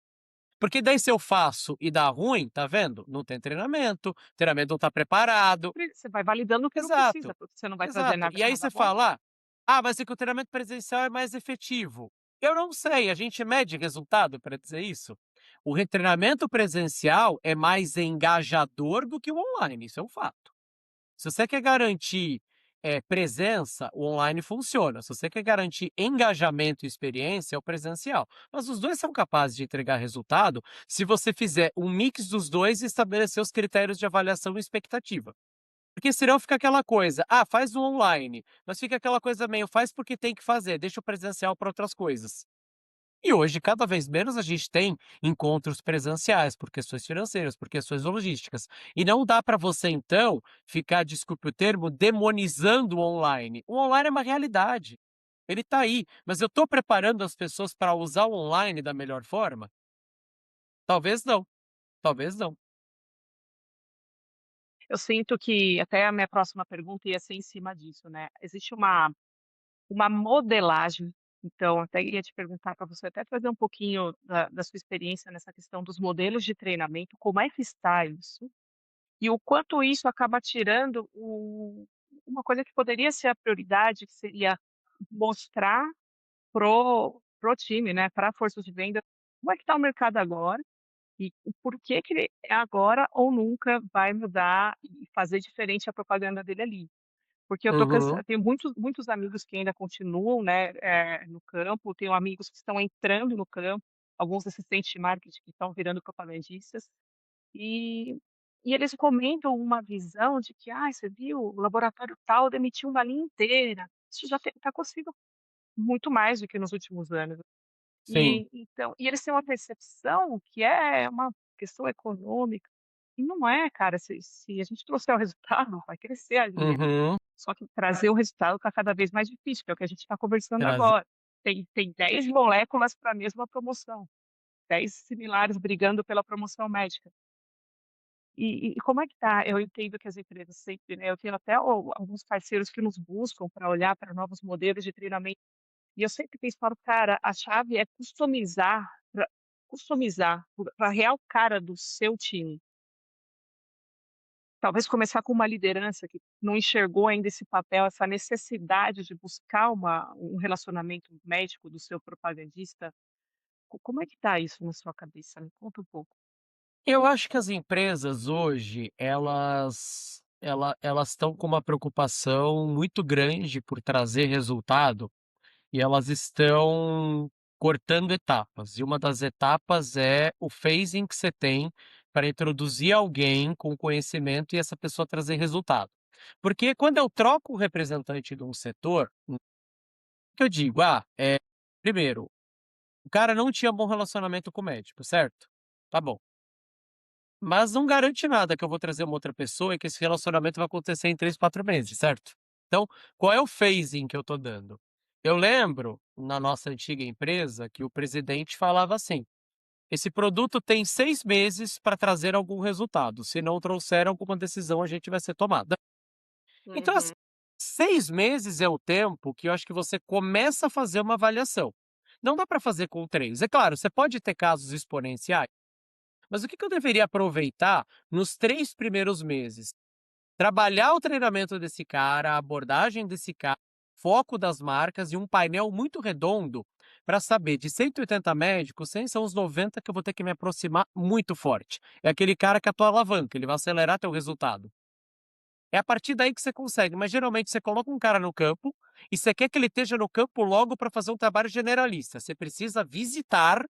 Porque daí se eu faço e dá ruim, tá vendo? Não tem treinamento, o treinamento não tá preparado. Você vai validando o que não precisa, Exato, porque você não vai trazer exato. nada E aí nada você bom. fala: "Ah, mas é que o treinamento presencial é mais efetivo". Eu não sei, a gente mede resultado para dizer isso? O treinamento presencial é mais engajador do que o online, isso é um fato. Se você quer garantir, presença, o online funciona. Se você quer garantir engajamento e experiência, é o presencial. Mas os 2 são capazes de entregar resultado se você fizer um mix dos 2 e estabelecer os critérios de avaliação e expectativa. Porque senão fica aquela coisa: "Ah, faz o online", mas fica aquela coisa meio: "Faz porque tem que fazer, deixa o presencial para outras coisas". E hoje, cada vez menos, a gente tem encontros presenciais, por questões financeiras, por questões logísticas. E não dá para você, então, ficar, desculpe o termo, demonizando o online. O online é uma realidade, ele está aí, mas eu estou preparando as pessoas para usar o online da melhor forma? Talvez não, talvez não. Eu sinto que até a minha próxima pergunta ia ser em cima disso, né. Existe uma modelagem, então até ia te perguntar para você até trazer um pouquinho da sua experiência nessa questão dos modelos de treinamento, como é que está isso, e o quanto isso acaba tirando uma coisa que poderia ser a prioridade, que seria mostrar pro time, né, pra força de venda, como é que está o mercado agora e o porquê que ele agora ou nunca vai mudar e fazer diferente a propaganda dele ali. Porque eu tô Uhum, cansa tenho muitos amigos que ainda continuam, né, no campo, tenho amigos que estão entrando no campo, alguns assistentes de marketing que estão virando propagandistas, e e eles comentam uma visão de que: "Ai, você viu, o laboratório tal demitiu uma linha inteira". Isso já está acontecendo muito mais do que nos últimos anos. sim. E eles têm uma percepção que é uma questão econômica, e não é, cara, se a gente trouxer o resultado, vai crescer a linha ali. Uhum. Só que trazer o resultado está cada vez mais difícil, que é o que a gente está conversando Traze agora. Tem 10 moléculas para a mesma promoção, 10 similares brigando pela promoção médica. E como é que tá? Eu entendo que as empresas sempre, né, eu tenho até alguns parceiros que nos buscam para olhar para novos modelos de treinamento, e eu sempre penso, falo: "Cara, a chave é customizar para a real cara do seu time". Talvez começar com uma liderança que não enxergou ainda esse papel, essa necessidade de buscar um relacionamento médico do seu propagandista. Como é que tá isso na sua cabeça? Me conta um pouco. Eu acho que as empresas hoje, elas estão com uma preocupação muito grande por trazer resultado, e elas estão cortando etapas, e uma das etapas é o phasing que você tem para introduzir alguém com conhecimento e essa pessoa trazer resultado. Porque quando eu troco o representante de um setor, que eu digo: primeiro, o cara não tinha bom relacionamento com o médico, certo? Tá bom. Mas não garante nada que eu vou trazer uma outra pessoa e que esse relacionamento vai acontecer em 3, 4 meses, certo? Então, qual é o phasing que eu tô dando? Eu lembro, na nossa antiga empresa, que o presidente falava assim: "Esse produto tem 6 meses para trazer algum resultado, se não trouxer alguma decisão, a gente vai ser tomada". Então, assim, Uhum. 6 meses é o tempo que eu acho que você começa a fazer uma avaliação. Não dá para fazer com 3. É claro, você pode ter casos exponenciais, mas o que que eu deveria aproveitar nos 3 primeiros meses? Trabalhar o treinamento desse cara, a abordagem desse cara, foco das marcas e um painel muito redondo para saber de 180 médicos, 100 são os 90 que eu vou ter que me aproximar muito forte. É aquele cara que é a tua alavanca, ele vai acelerar teu resultado. É a partir daí que você consegue, mas geralmente você coloca um cara no campo e você quer que ele esteja no campo logo para fazer um trabalho generalista. Você precisa visitar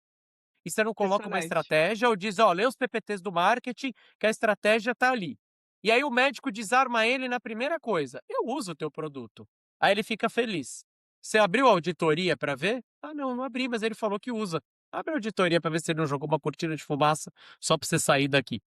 e você não coloca uma Impressionante. estratégia ou diz: "Ó, lê os PPTs do marketing, que a estratégia tá ali". E aí o médico desarma ele na primeira coisa: "Eu uso o teu produto". Aí ele fica feliz. "Você abriu a auditoria para ver?". "Ah, não, não abri, mas ele falou que usa". "Abre a auditoria para ver se ele não jogou uma cortina de fumaça só para você sair daqui".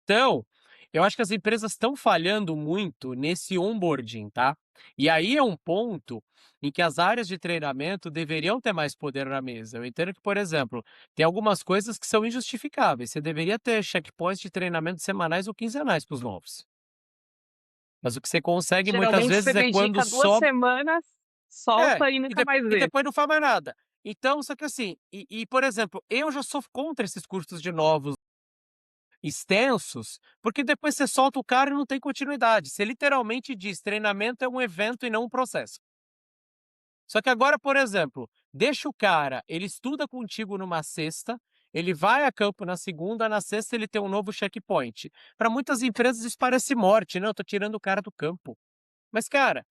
Então, eu acho que as empresas estão falhando muito nesse onboarding, tá. E aí é um ponto em que as áreas de treinamento deveriam ter mais poder na mesa. Eu entendo que, por exemplo, tem algumas coisas que são injustificáveis, você deveria ter checkpoints de treinamento semanais ou quinzenais para os novos. Mas o que você consegue muitas Geralmente você vezes é quando dedica 2 sobe semanas, é, solta e nunca mais e vê. depois não faz mais nada. Então, só que assim, por exemplo, eu já sou contra esses cursos de novos extensos, porque depois você solta o cara e não tem continuidade. Você literalmente diz: "Treinamento é um evento e não um processo". Só que agora, por exemplo, deixa o cara, ele estuda contigo numa sexta, ele vai a campo na segunda, na sexta ele tem um novo checkpoint. Para muitas empresas isso parece morte, "Não, eu tô tirando o cara do campo". Mas cara,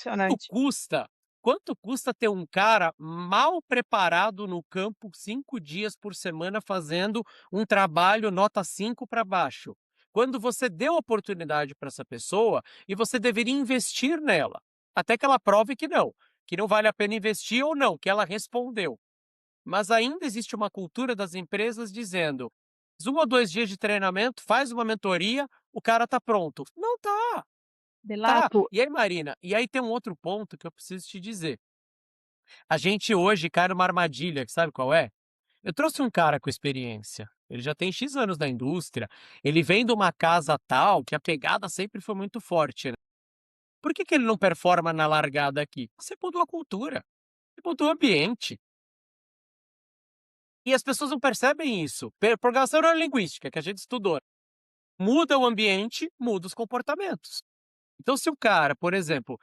quanto Impressionante. custa quanto custa ter um cara mal preparado no campo 5 dias por semana fazendo um trabalho nota 5 para baixo? Quando você deu oportunidade para essa pessoa e você deveria investir nela, até que ela prove que não vale a pena investir ou não, que ela respondeu. Mas ainda existe uma cultura das empresas dizendo: 1 ou 2 dias de treinamento, faz uma mentoria, o cara tá pronto. Não tá. Tá. Delapo, E aí, Marina, e aí tem um outro ponto que eu preciso te dizer. A gente hoje cai numa armadilha, que sabe qual é? Eu trouxe um cara com experiência. Ele já tem X anos na indústria. Ele vem de uma casa tal que a pegada sempre foi muito forte, né? Por que que ele não performa na largada aqui? Você mudou a cultura, você mudou o ambiente. E as pessoas não percebem isso. Programação neurolinguística, que a gente estudou. Muda o ambiente, muda os comportamentos. Então, se o cara, por exemplo,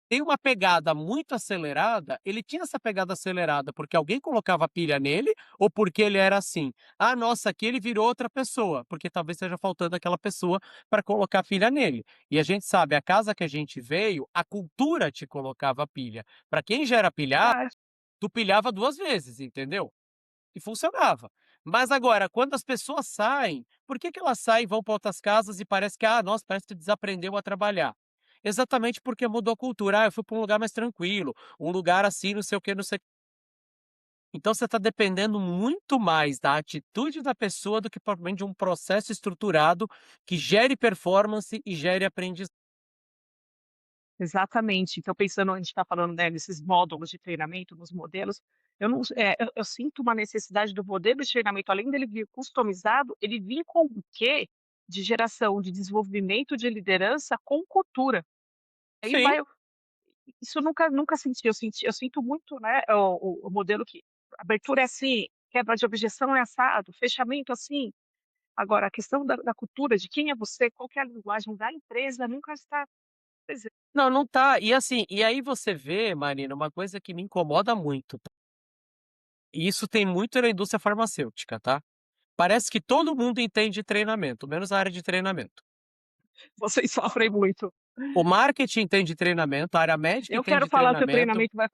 tem uma pegada muito acelerada, ele tinha essa pegada acelerada porque alguém colocava pilha nele ou porque ele era assim? "Ah, nossa, aqui ele virou outra pessoa", porque talvez esteja faltando aquela pessoa para colocar pilha nele. E a gente sabe, a casa que a gente veio, a cultura te colocava pilha. Para quem já era pilhado, verdade. tu pilhava 2 vezes, entendeu? E funcionava. Mas agora, quando as pessoas saem, por que que elas saem e vão para outras casas e parece que: "Ah, nossa, parece que desaprendeu a trabalhar". Exatamente porque mudou a cultura. "Ah, eu fui para um lugar mais tranquilo, um lugar assim, não sei o quê, não sei". Então você está dependendo muito mais da atitude da pessoa do que propriamente de um processo estruturado que gere performance e gere aprendizado. Exatamente. Então pensando, a gente está falando, né, nesses módulos de treinamento, nos modelos, eu sinto uma necessidade do modelo de treinamento, além dele vir customizado, ele vir com o quê de geração de desenvolvimento de liderança com cultura. Aí Sim. vai isso eu nunca senti, eu sinto muito, né, o modelo que abertura é assim, quebra de objeção é assado, fechamento assim. Agora a questão da cultura, de quem é você, qual que é a linguagem da empresa, nunca está presente. Não, não tá. E assim, e aí você vê, Marina, uma coisa que me incomoda muito, tá, e isso tem muito na indústria farmacêutica, tá. Parece que todo mundo entende treinamento, menos a área de treinamento. Vocês sofrem muito. O marketing entende treinamento, a área médica Eu quero entende falar que o treinamento, treinamento vai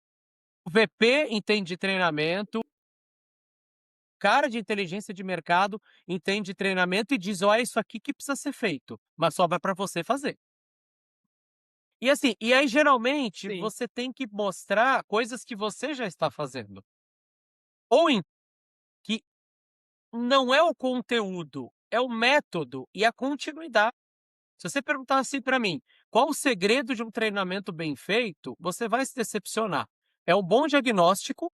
o VP entende treinamento, o cara de inteligência de mercado entende treinamento e diz: "Ó, é isso aqui que precisa ser feito", mas sobra para você fazer. E assim, e aí geralmente sim, você tem que mostrar coisas que você já está fazendo. Ou que não é o conteúdo, é o método e a continuidade. Se você perguntar assim para mim: "Qual o segredo de um treinamento bem feito?", você vai se decepcionar. É um bom diagnóstico,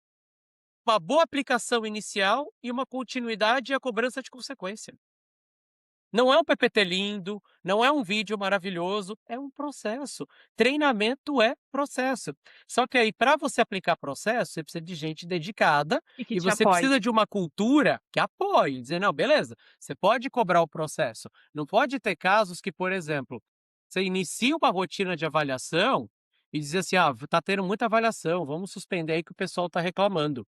uma boa aplicação inicial e uma continuidade e a cobrança de consequência. Não é um PPT lindo, não é um vídeo maravilhoso, é um processo. Treinamento é processo. Só que aí, para você aplicar processo, você precisa de gente dedicada e que e te você apoie. precisa de uma cultura que apoie, dizer: "Não, beleza, você pode cobrar o processo". Não pode ter casos que, por exemplo, você inicia uma rotina de avaliação e diz assim: "Ah, tá tendo muita avaliação, vamos suspender aí que o pessoal está reclamando".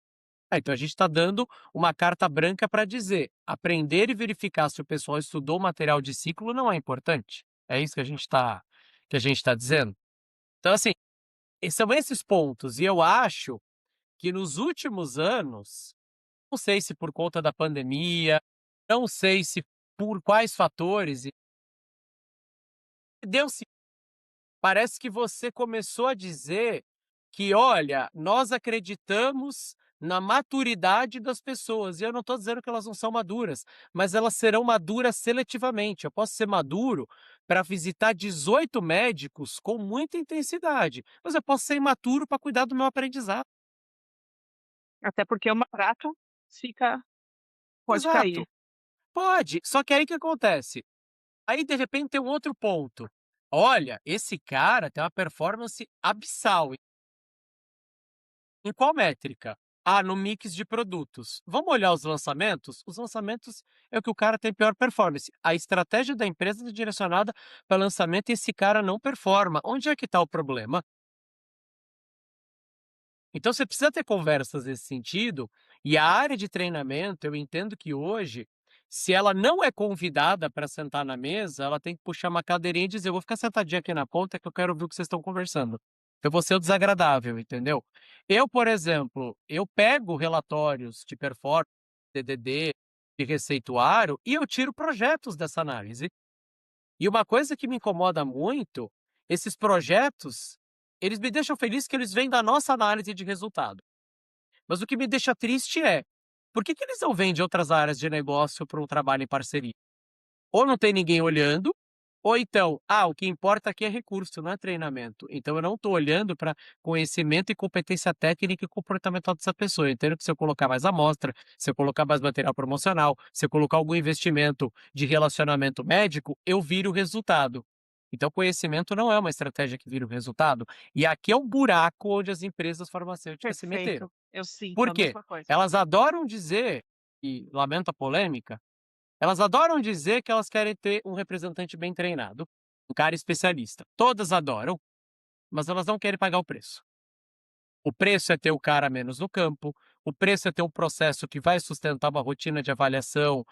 Então a gente está dando uma carta branca para dizer: aprender e verificar se o pessoal estudou o material de ciclo não é importante. É isso que a gente tá dizendo? Então, assim, são esses pontos, e eu acho que nos últimos anos, não sei se por conta da pandemia, não sei se por quais fatores, e deu-se parece que você começou a dizer que: "Olha, nós acreditamos na maturidade das pessoas", e eu não estou dizendo que elas não são maduras, mas elas serão maduras seletivamente. Eu posso ser maduro para visitar 18 médicos com muita intensidade, mas eu posso ser imaturo para cuidar do meu aprendizado. Até porque o prato fica pode cair. Exato, pode, só que aí o que acontece? Aí, de repente, tem um outro ponto: "Olha, esse cara tem uma performance abissal". Em qual métrica? Ah, no mix de produtos. Vamos olhar os lançamentos? Os lançamentos é o que o cara tem pior performance. A estratégia da empresa é direcionada para lançamento e esse cara não performa. Onde é que está o problema? Então você precisa ter conversas nesse sentido, e a área de treinamento, eu entendo que hoje, se ela não é convidada para sentar na mesa, ela tem que puxar uma cadeirinha e dizer: "Eu vou ficar sentadinho aqui na ponta que eu quero ouvir o que vocês estão conversando". Eu vou ser o desagradável, entendeu? Eu, por exemplo, eu pego relatórios de performance, DDD, de receituário, e eu tiro projetos dessa análise. E uma coisa que me incomoda muito, esses projetos, eles me deixam feliz que eles vêm da nossa análise de resultado. Mas o que me deixa triste é, por que que eles não vêm de outras áreas de negócio para um trabalho em parceria? Ou não tem ninguém olhando, ou então, o que importa aqui é recurso, não é treinamento. Então eu não estou olhando para conhecimento e competência técnica e comportamental dessa pessoa. Eu entendo que se eu colocar mais amostra, se eu colocar mais material promocional, se eu colocar algum investimento de relacionamento médico, eu viro o resultado. Então conhecimento não é uma estratégia que vira o resultado. E aqui é um buraco onde as empresas farmacêuticas se meteram. Perfeito, eu sinto Por a quê? mesma coisa. Elas adoram dizer, e lamento a polêmica, elas adoram dizer que elas querem ter um representante bem treinado, um cara especialista. Todas adoram, mas elas não querem pagar o preço. O preço é ter o cara menos no campo, o preço é ter um processo que vai sustentar uma rotina de avaliação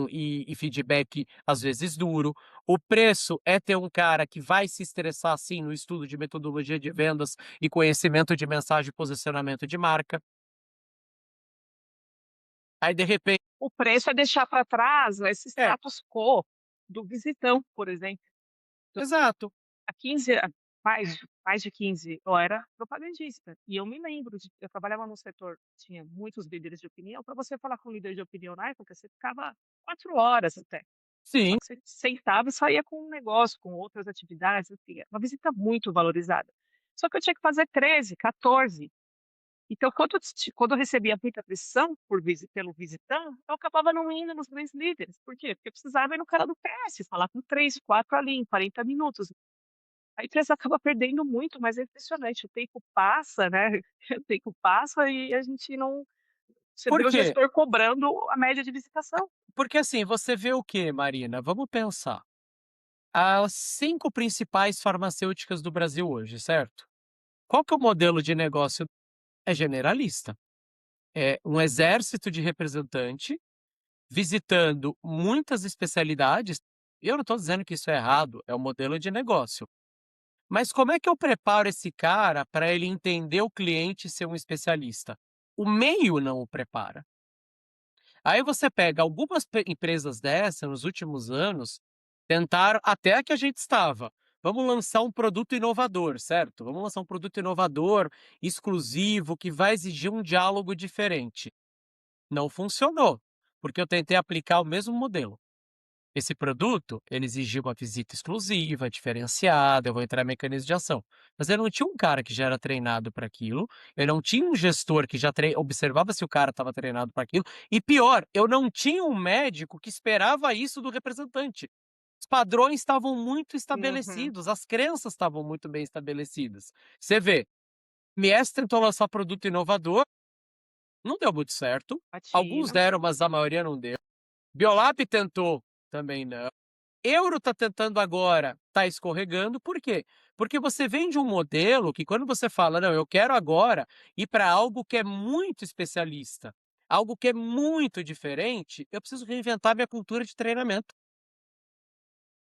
e feedback às vezes duro. O preço é ter um cara que vai se estressar sim no estudo de metodologia de vendas e conhecimento de mensagem e posicionamento de marca. Aí de repente O preço é deixar para trás esse é, status quo do visitão, por exemplo. exato. Há 15 a mais de 15 eu era propagandista, e eu me lembro eu trabalhava num setor que tinha muitos líderes de opinião. Para você falar com um líder de opinião na época, você ficava 4 horas até. Só Sim, que você sentava e saía com um negócio, com outras atividades, enfim, era uma visita muito valorizada. Só que eu tinha que fazer 13, 14. Então quando eu recebia muita pressão pelo visitante, eu acabava não indo nos grandes líderes. Por quê? Porque eu precisava ir no cara do PS, falar com 3, 4 ali em 40 minutos. A empresa acaba perdendo muito, mas é impressionante, o tempo passa, né, o tempo passa e a gente não, você Por vê o quê? gestor cobrando a média de visitação. Porque assim, você vê o quê, Marina? Vamos pensar. As 5 principais farmacêuticas do Brasil hoje, certo? Qual que é o modelo de negócio? É generalista. É um exército de representante visitando muitas especialidades. E eu não estou dizendo que isso é errado, é o modelo de negócio. Mas como é que eu preparo esse cara para ele entender o cliente e ser um especialista? O meio não o prepara. Aí você pega algumas empresas dessa nos últimos anos, tentaram até a que a gente estava. Vamos lançar um produto inovador, certo? Vamos lançar um produto inovador, exclusivo, que vai exigir um diálogo diferente. Não funcionou, porque eu tentei aplicar o mesmo modelo. Esse produto, ele exigia uma visita exclusiva, diferenciada, eu vou entrar em mecanismo de ação. Mas eu não tinha um cara que já era treinado para aquilo, eu não tinha um gestor que já observava se o cara estava treinado para aquilo, e pior, eu não tinha um médico que esperava isso do representante. Os padrões estavam muito Uhum. estabelecidos, as crenças estavam muito bem estabelecidas. Você vê, Mies tentou lançar produto inovador, não deu muito certo. Alguns Batina. deram, mas a maioria não deu. Biolab tentou, também não. Euro está tentando agora, está escorregando, por quê? Porque você vem de um modelo que quando você fala: "Não, eu quero agora ir para algo que é muito especialista, algo que é muito diferente, eu preciso reinventar minha cultura de treinamento".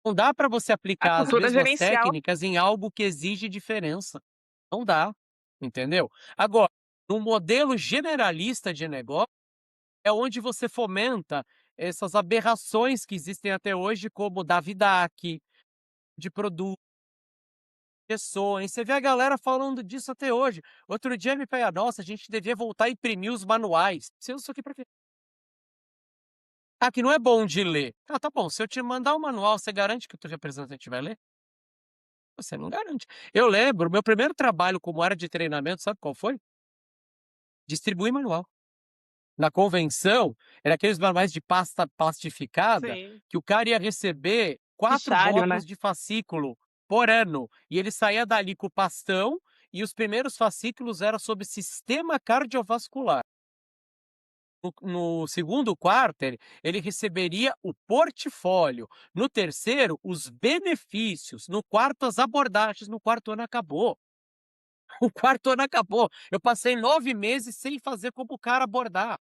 Não dá para você A aplicar as cultura mesmas gerencial. técnicas em algo que exige diferença. Não dá, entendeu? Agora, no modelo generalista de negócio, é onde você fomenta essas aberrações que existem até hoje, como Davidac, de produto, você vê a galera falando disso até hoje. Outro dia me pega: "Nossa, a gente devia voltar a imprimir os manuais". Se eu isso aqui pra quê? "Ah, que não é bom de ler". Ah, tá bom, se eu te mandar o manual, você garante que o teu representante vai ler? Você não garante. Eu lembro, meu primeiro trabalho como área de treinamento, sabe qual foi? Distribuir manual. Na convenção, era aqueles manuais de pasta plastificada, Sim, que o cara ia receber 4 fichário, né. blocos de fascículo por ano, e ele saía dali com o pastão, e os primeiros fascículos eram sobre sistema cardiovascular. No segundo quarter, ele receberia o portfólio, no terceiro, os benefícios, no quarto, as abordagens, no quarto ano acabou. O quarto ano acabou, eu passei 9 meses sem fazer como o cara abordar.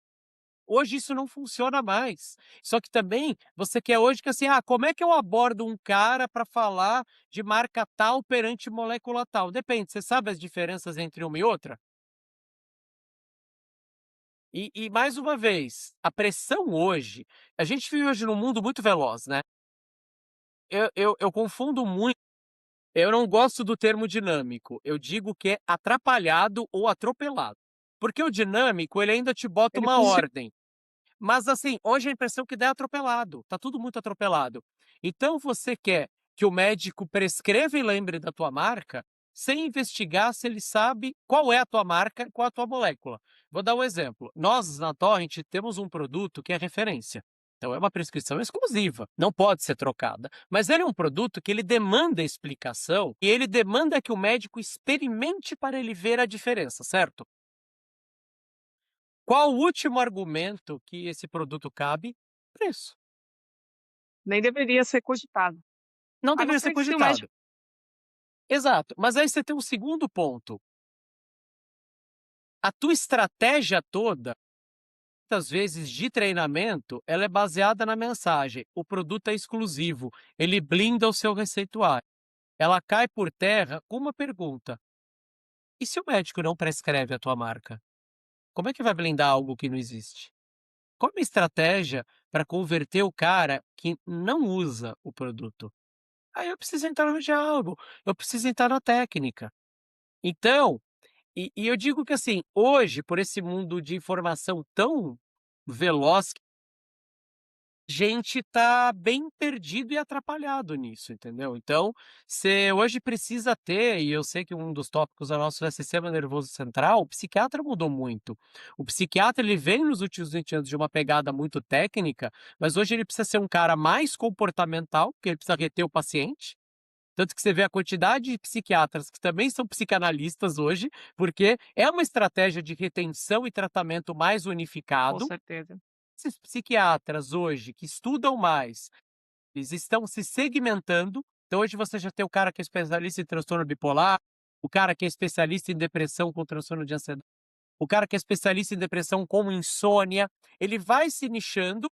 Hoje isso não funciona mais. Só que também você quer hoje que assim, como é que eu abordo um cara para falar de marca tal perante molécula tal? Depende, você sabe as diferenças entre uma e outra? E mais uma vez, a pressão hoje, a gente vive hoje num mundo muito veloz, né. Eu confundo muito, eu não gosto do termo dinâmico, eu digo que é atrapalhado ou atropelado. Porque o dinâmico, ele ainda te bota Ele uma funciona. ordem. Mas assim, hoje a impressão que dá é atropelado, tá tudo muito atropelado. Então você quer que o médico prescreva e lembre da tua marca, sem investigar se ele sabe qual é a tua marca, qual é a tua molécula. Vou dar um exemplo. Nós, na Torrent, temos um produto que é referência. Então é uma prescrição exclusiva, não pode ser trocada. Mas ele é um produto que ele demanda explicação e ele demanda que o médico experimente para ele ver a diferença, certo? Qual o último argumento que esse produto cabe? Preço. Nem deveria ser cogitado. Não A não deveria ser ser que se o médico cogitado. Exato. Mas aí você tem um segundo ponto. A tua estratégia toda, muitas vezes de treinamento, ela é baseada na mensagem: o produto é exclusivo, ele blinda o seu receituário. Ela cai por terra com uma pergunta: e se o médico não prescreve a tua marca? Como é que vai blindar algo que não existe? Qual é a estratégia para converter o cara que não usa o produto? Aí eu preciso entrar no diálogo, eu preciso entrar na técnica. Então, eu digo que assim, hoje, por esse mundo de informação tão veloz, gente tá bem perdido e atrapalhado nisso, entendeu. Então, você hoje precisa ter, e eu sei que um dos tópicos da nosso é sistema nervoso central, o psiquiatra mudou muito. O psiquiatra, ele vem nos últimos 20 anos de uma pegada muito técnica, mas hoje ele precisa ser um cara mais comportamental, porque ele precisa reter o paciente, tanto que você vê a quantidade de psiquiatras que também são psicanalistas hoje, porque é uma estratégia de retenção e tratamento mais Com unificado. certeza. Esses psiquiatras hoje que estudam mais, eles estão se segmentando. Então hoje você já tem o cara que é especialista em transtorno bipolar, o cara que é especialista em depressão com transtorno de ansiedade, o cara que é especialista em depressão com insônia, ele vai se nichando.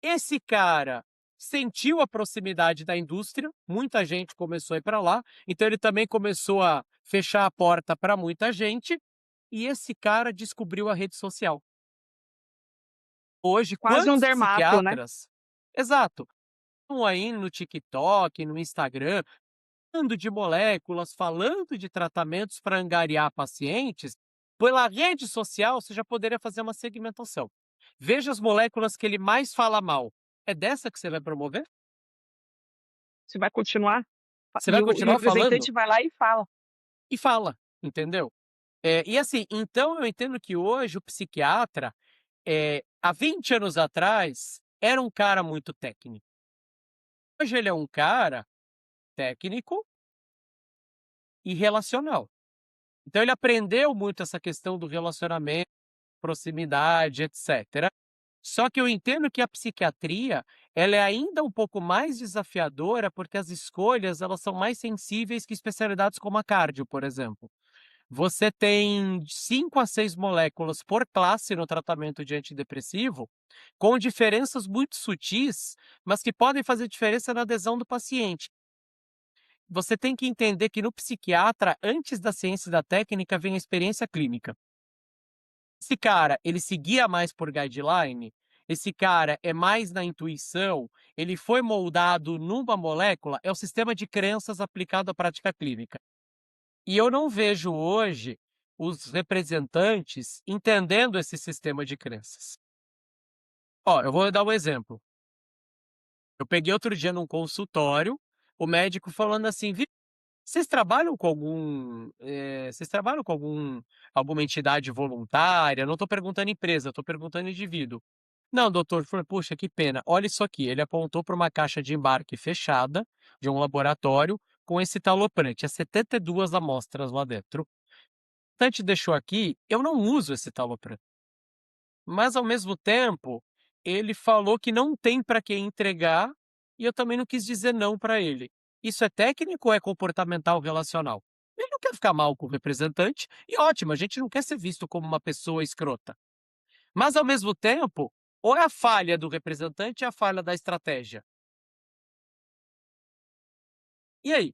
Esse cara sentiu a proximidade da indústria, muita gente começou a ir para lá, então ele também começou a fechar a porta para muita gente, e esse cara descobriu a rede social. Hoje, Quase um quantos dermato, né. psiquiatras, exato, estão aí no TikTok, no Instagram, falando de moléculas, falando de tratamentos para angariar pacientes, pela rede social você já poderia fazer uma segmentação. Veja as moléculas que ele mais fala mal. É dessa que você vai promover? Você vai continuar Você vai e o continuar falando? representante vai lá e fala. E fala, entendeu? E assim, então eu entendo que hoje o psiquiatra, há 20 anos atrás, era um cara muito técnico. Hoje ele é um cara técnico e relacional. Então ele aprendeu muito essa questão do relacionamento, proximidade, etcétera. Só que eu entendo que a psiquiatria, ela é ainda um pouco mais desafiadora, porque as escolhas, elas são mais sensíveis que especialidades como a cardio, por exemplo. Você tem 5 a 6 moléculas por classe no tratamento de antidepressivo, com diferenças muito sutis, mas que podem fazer diferença na adesão do paciente. Você tem que entender que no psiquiatra, antes da ciência e da técnica, vem a experiência clínica. Esse cara, ele se guia mais por guideline, esse cara é mais na intuição, ele foi moldado numa molécula, é o sistema de crenças aplicado à prática clínica. E eu não vejo hoje os representantes entendendo esse sistema de crenças. Ó, eu vou dar um exemplo. Eu peguei outro dia num consultório, o médico falando assim: vocês trabalham com alguma entidade voluntária? Não estou perguntando empresa, estou perguntando indivíduo. Não, doutor. Eu falei: "Puxa, que pena. Olha isso aqui". Ele apontou para uma caixa de embarque fechada, de um laboratório, com esse citalopram. Tinha 72 amostras lá dentro. O representante deixou aqui, eu não uso esse citalopram. Mas, ao mesmo tempo, ele falou que não tem para quem entregar, e eu também não quis dizer não para ele. Isso é técnico ou é comportamental relacional? Ele não quer ficar mal com o representante, e ótimo, a gente não quer ser visto como uma pessoa escrota. Mas, ao mesmo tempo, ou é a falha do representante ou é a falha da estratégia? E aí?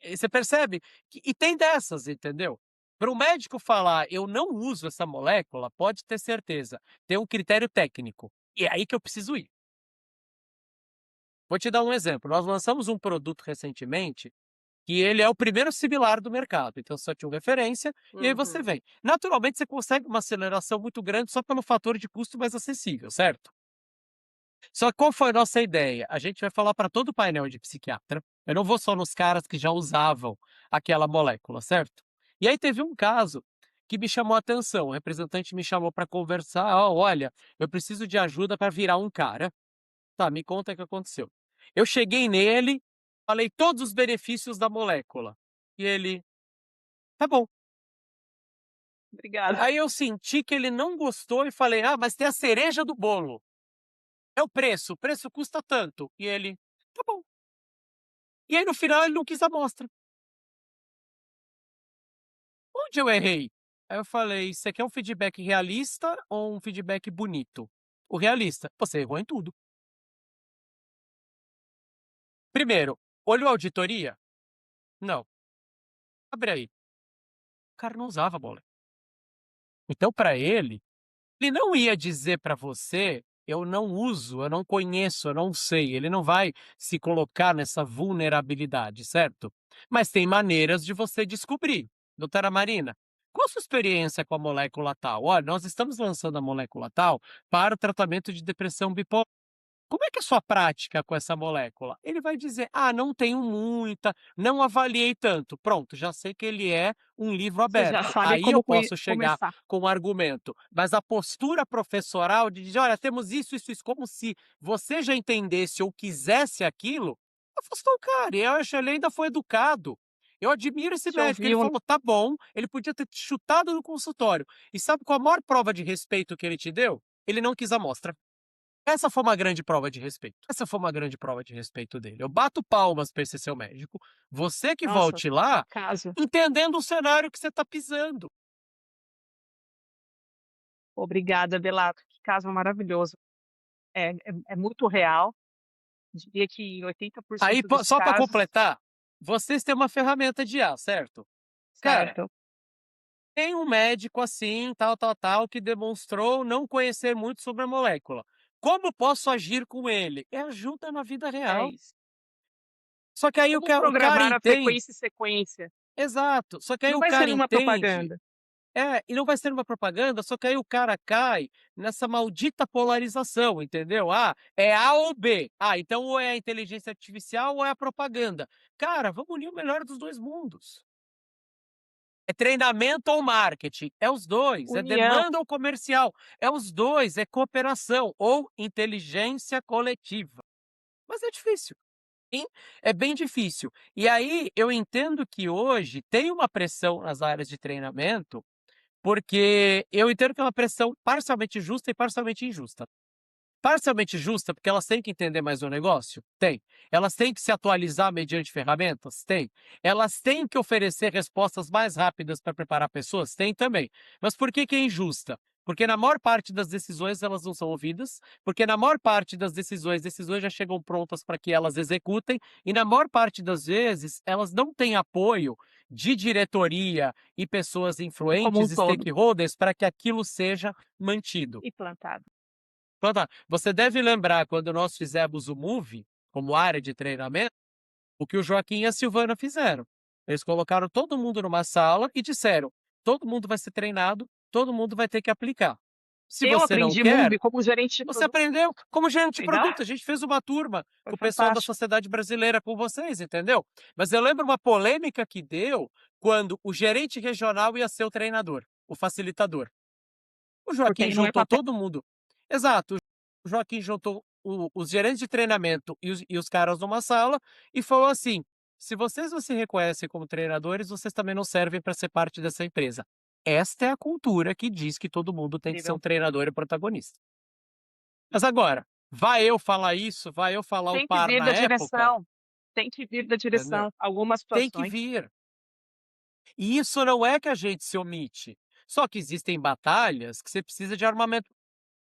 Você percebe? E tem dessas, entendeu? Para o médico falar: "Eu não uso essa molécula", pode ter certeza, tem um critério técnico, e é aí que eu preciso ir. Vou te dar um exemplo, nós lançamos um produto recentemente, que ele é o primeiro similar do mercado, então só tinha referência, e aí você Uhum. vem. Naturalmente você consegue uma aceleração muito grande só pelo fator de custo mais acessível, certo? Só que qual foi a nossa ideia? A gente vai falar para todo o painel de psiquiatra, eu não vou só nos caras que já usavam aquela molécula, certo? E aí teve um caso que me chamou a atenção, o representante me chamou para conversar: "Ó, olha, eu preciso de ajuda para virar um cara". Tá, me conta o que aconteceu. Eu cheguei nele, falei todos os benefícios da molécula, e ele: "Tá bom". Obrigada. Aí eu senti que ele não gostou e falei: "Ah, mas tem a cereja do bolo, é o preço custa tanto". E ele: "Tá bom". E aí no final ele não quis amostra. Onde eu errei? Aí eu falei: "Você quer um feedback realista ou um feedback bonito?". O realista: "Você errou em tudo". Primeiro, olhou a auditoria? Não. Abre aí. O cara não usava bola. Então para ele não ia dizer para você: "Eu não uso, eu não conheço, eu não sei". Ele não vai se colocar nessa vulnerabilidade, certo? Mas tem maneiras de você descobrir. "Doutora Marina, qual a sua experiência com a molécula tal?". "Olha, nós estamos lançando a molécula tal para o tratamento de depressão bipolar". como é que é a sua prática com essa molécula? Ele vai dizer: "Ah, não tenho muita, não avaliei tanto". Pronto, já sei que ele é um livro Você já aberto. sabe Aí eu como posso chegar começar. com um argumento, mas a postura professoral de dizer: "Olha, temos isso, isso, isso", como se você já entendesse ou quisesse aquilo, afastou o cara. E eu acho ele ainda foi educado. Eu admiro esse Te médico, ele ouviu, falou: "Tá bom", ele podia ter te chutado no consultório. E sabe qual a maior prova de respeito que ele te deu? Ele não quis amostra. Essa foi uma grande prova de respeito. Essa foi uma grande prova de respeito dele. Eu bato palmas para esse seu médico. Você que nossa, volte que lá, caso. entendendo o cenário que você está pisando. Obrigada, Belato, que caso maravilhoso. É muito real, diria que em Aí, 80% dos só para casos, completar, vocês têm uma ferramenta de IA, certo? Cara, certo. tem um médico assim, tal, tal, tal, que demonstrou não conhecer muito sobre a molécula. Como posso agir com ele? É ajuda na vida É real. isso. Só que aí Como o cara programar a entende. frequência e sequência? Exato. Só que aí Não o vai ser cara numa entende. propaganda. É, e não vai ser uma propaganda, só que aí o cara cai nessa maldita polarização, entendeu? Ah, é A ou B. Ah, então ou é a inteligência artificial ou é a propaganda. Cara, vamos unir o melhor dos 2 mundos. É treinamento ou marketing? É os 2. É União, demanda ou comercial? É os 2. É cooperação ou inteligência coletiva. Mas é difícil, hein? É bem difícil. E aí eu entendo que hoje tem uma pressão nas áreas de treinamento, porque eu entendo que é uma pressão parcialmente justa e parcialmente injusta. Parcialmente justa, porque elas têm que entender mais o negócio? Tem. Elas têm que se atualizar mediante ferramentas? Tem. Elas têm que oferecer respostas mais rápidas para preparar pessoas? Tem também. Mas por que que é injusta? Porque na maior parte das decisões elas não são ouvidas, porque na maior parte das decisões já chegam prontas para que elas executem, e na maior parte das vezes elas não têm apoio de diretoria e pessoas como um influentes, todo, stakeholders, para que aquilo seja mantido. e plantado. Então tá, você deve lembrar quando nós fizemos o Move, como área de treinamento, o que o Joaquim e a Silvana fizeram. Eles colocaram todo mundo numa sala e disseram: "Todo mundo vai ser treinado, todo mundo vai ter que aplicar. Se Eu você não aprendi quer, Move como gerente de você produto, aprendeu como gerente de legal? produto". A gente fez uma turma Foi com o pessoal da fantástico. sociedade brasileira, com vocês, entendeu? Mas eu lembro uma polêmica que deu quando o gerente regional ia ser o treinador, o facilitador. O Porque Joaquim aí não é juntou papel. todo mundo. Exato. O Joaquim juntou os gerentes de treinamento e os caras numa sala e falou assim: "Se vocês não se reconhecem como treinadores, vocês também não servem para ser parte dessa empresa". Esta é a cultura que diz que todo mundo tem que ser um Incrível. treinador e protagonista. Mas agora, vai eu falar isso, vai eu falar o Tem que par vir na da época, direção, tem que vir da entendeu? direção, algumas Tem que situações. vir. E isso não é que a gente se omite, só que existem batalhas que você precisa de armamento.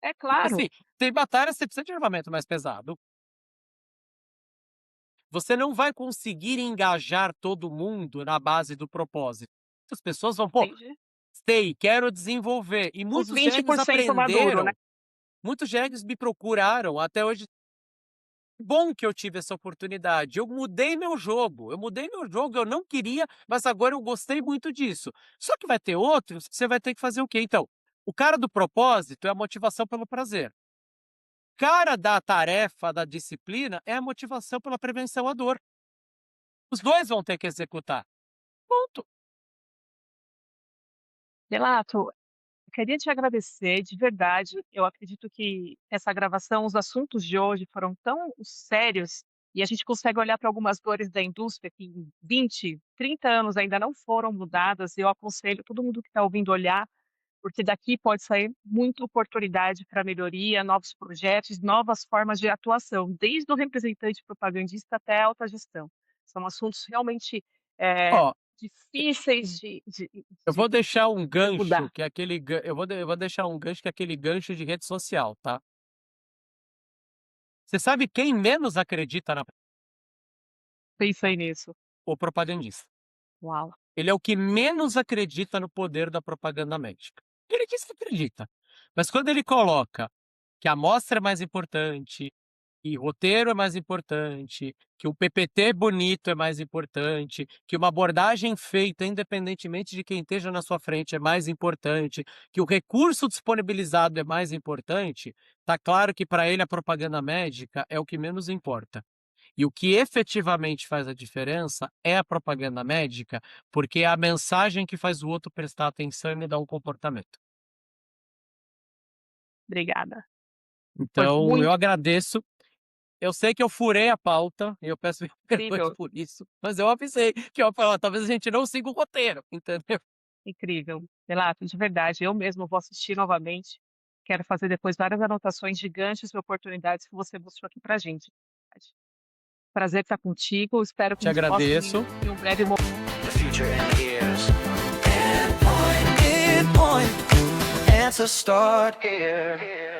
É Porque claro, assim, tem batalhas que você precisa de armamento mais pesado. Você não vai conseguir engajar todo mundo na base do propósito. As pessoas vão: "Pô, entendi. sei, quero desenvolver". E Os muitos jegues 20% maduro, né. aprenderam, muitos jegues me procuraram, até hoje bom que eu tive essa oportunidade, eu mudei meu jogo, eu não queria, mas agora eu gostei muito disso. Só que vai ter outros que você vai ter que fazer o quê então? O cara do propósito é a motivação pelo prazer. Cara da tarefa, da disciplina, é a motivação pela prevenção à dor. Os 2 vão ter que executar. Ponto. Relato, eu queria te agradecer de verdade. Eu acredito que essa gravação, os assuntos de hoje foram tão sérios e a gente consegue olhar para algumas dores da indústria que em 20, 30 anos ainda não foram mudadas. Eu aconselho todo mundo que está ouvindo olhar, porque daqui pode sair muita oportunidade para melhoria, novos projetos, novas formas de atuação, desde o representante propagandista até a alta gestão. São assuntos realmente eh, Ó, e difíceis eu vou deixar um de gancho, mudar. que é aquele eu vou deixar um gancho, que é aquele gancho de rede social, tá. Você sabe quem menos acredita na Pensei nisso. o propagandista. Uau! Ele é o que menos acredita no poder da propaganda médica. Ele diz que acredita, mas quando ele coloca que a amostra é mais importante, que roteiro é mais importante, que o PPT bonito é mais importante, que uma abordagem feita independentemente de quem esteja na sua frente é mais importante, que o recurso disponibilizado é mais importante, tá claro que para ele a propaganda médica é o que menos importa. E o que efetivamente faz a diferença é a propaganda médica, porque é a mensagem que faz o outro prestar atenção e mudar um comportamento. Obrigada. Foi Então eu muito agradeço. Eu sei que eu furei a pauta, e eu peço mil perdões incrível, por isso, mas eu avisei que eu falei: "Ó, talvez a gente não siga o roteiro", entendeu. incrível. Relato, de verdade, eu mesma vou assistir novamente. Quero fazer depois várias anotações de ganchos e oportunidades que você mostrou aqui pra gente. Prazer estar contigo, espero que Te a gente possa agradeço. em um breve momento. The future in ears. Endpoint, endpoint. Answer start here.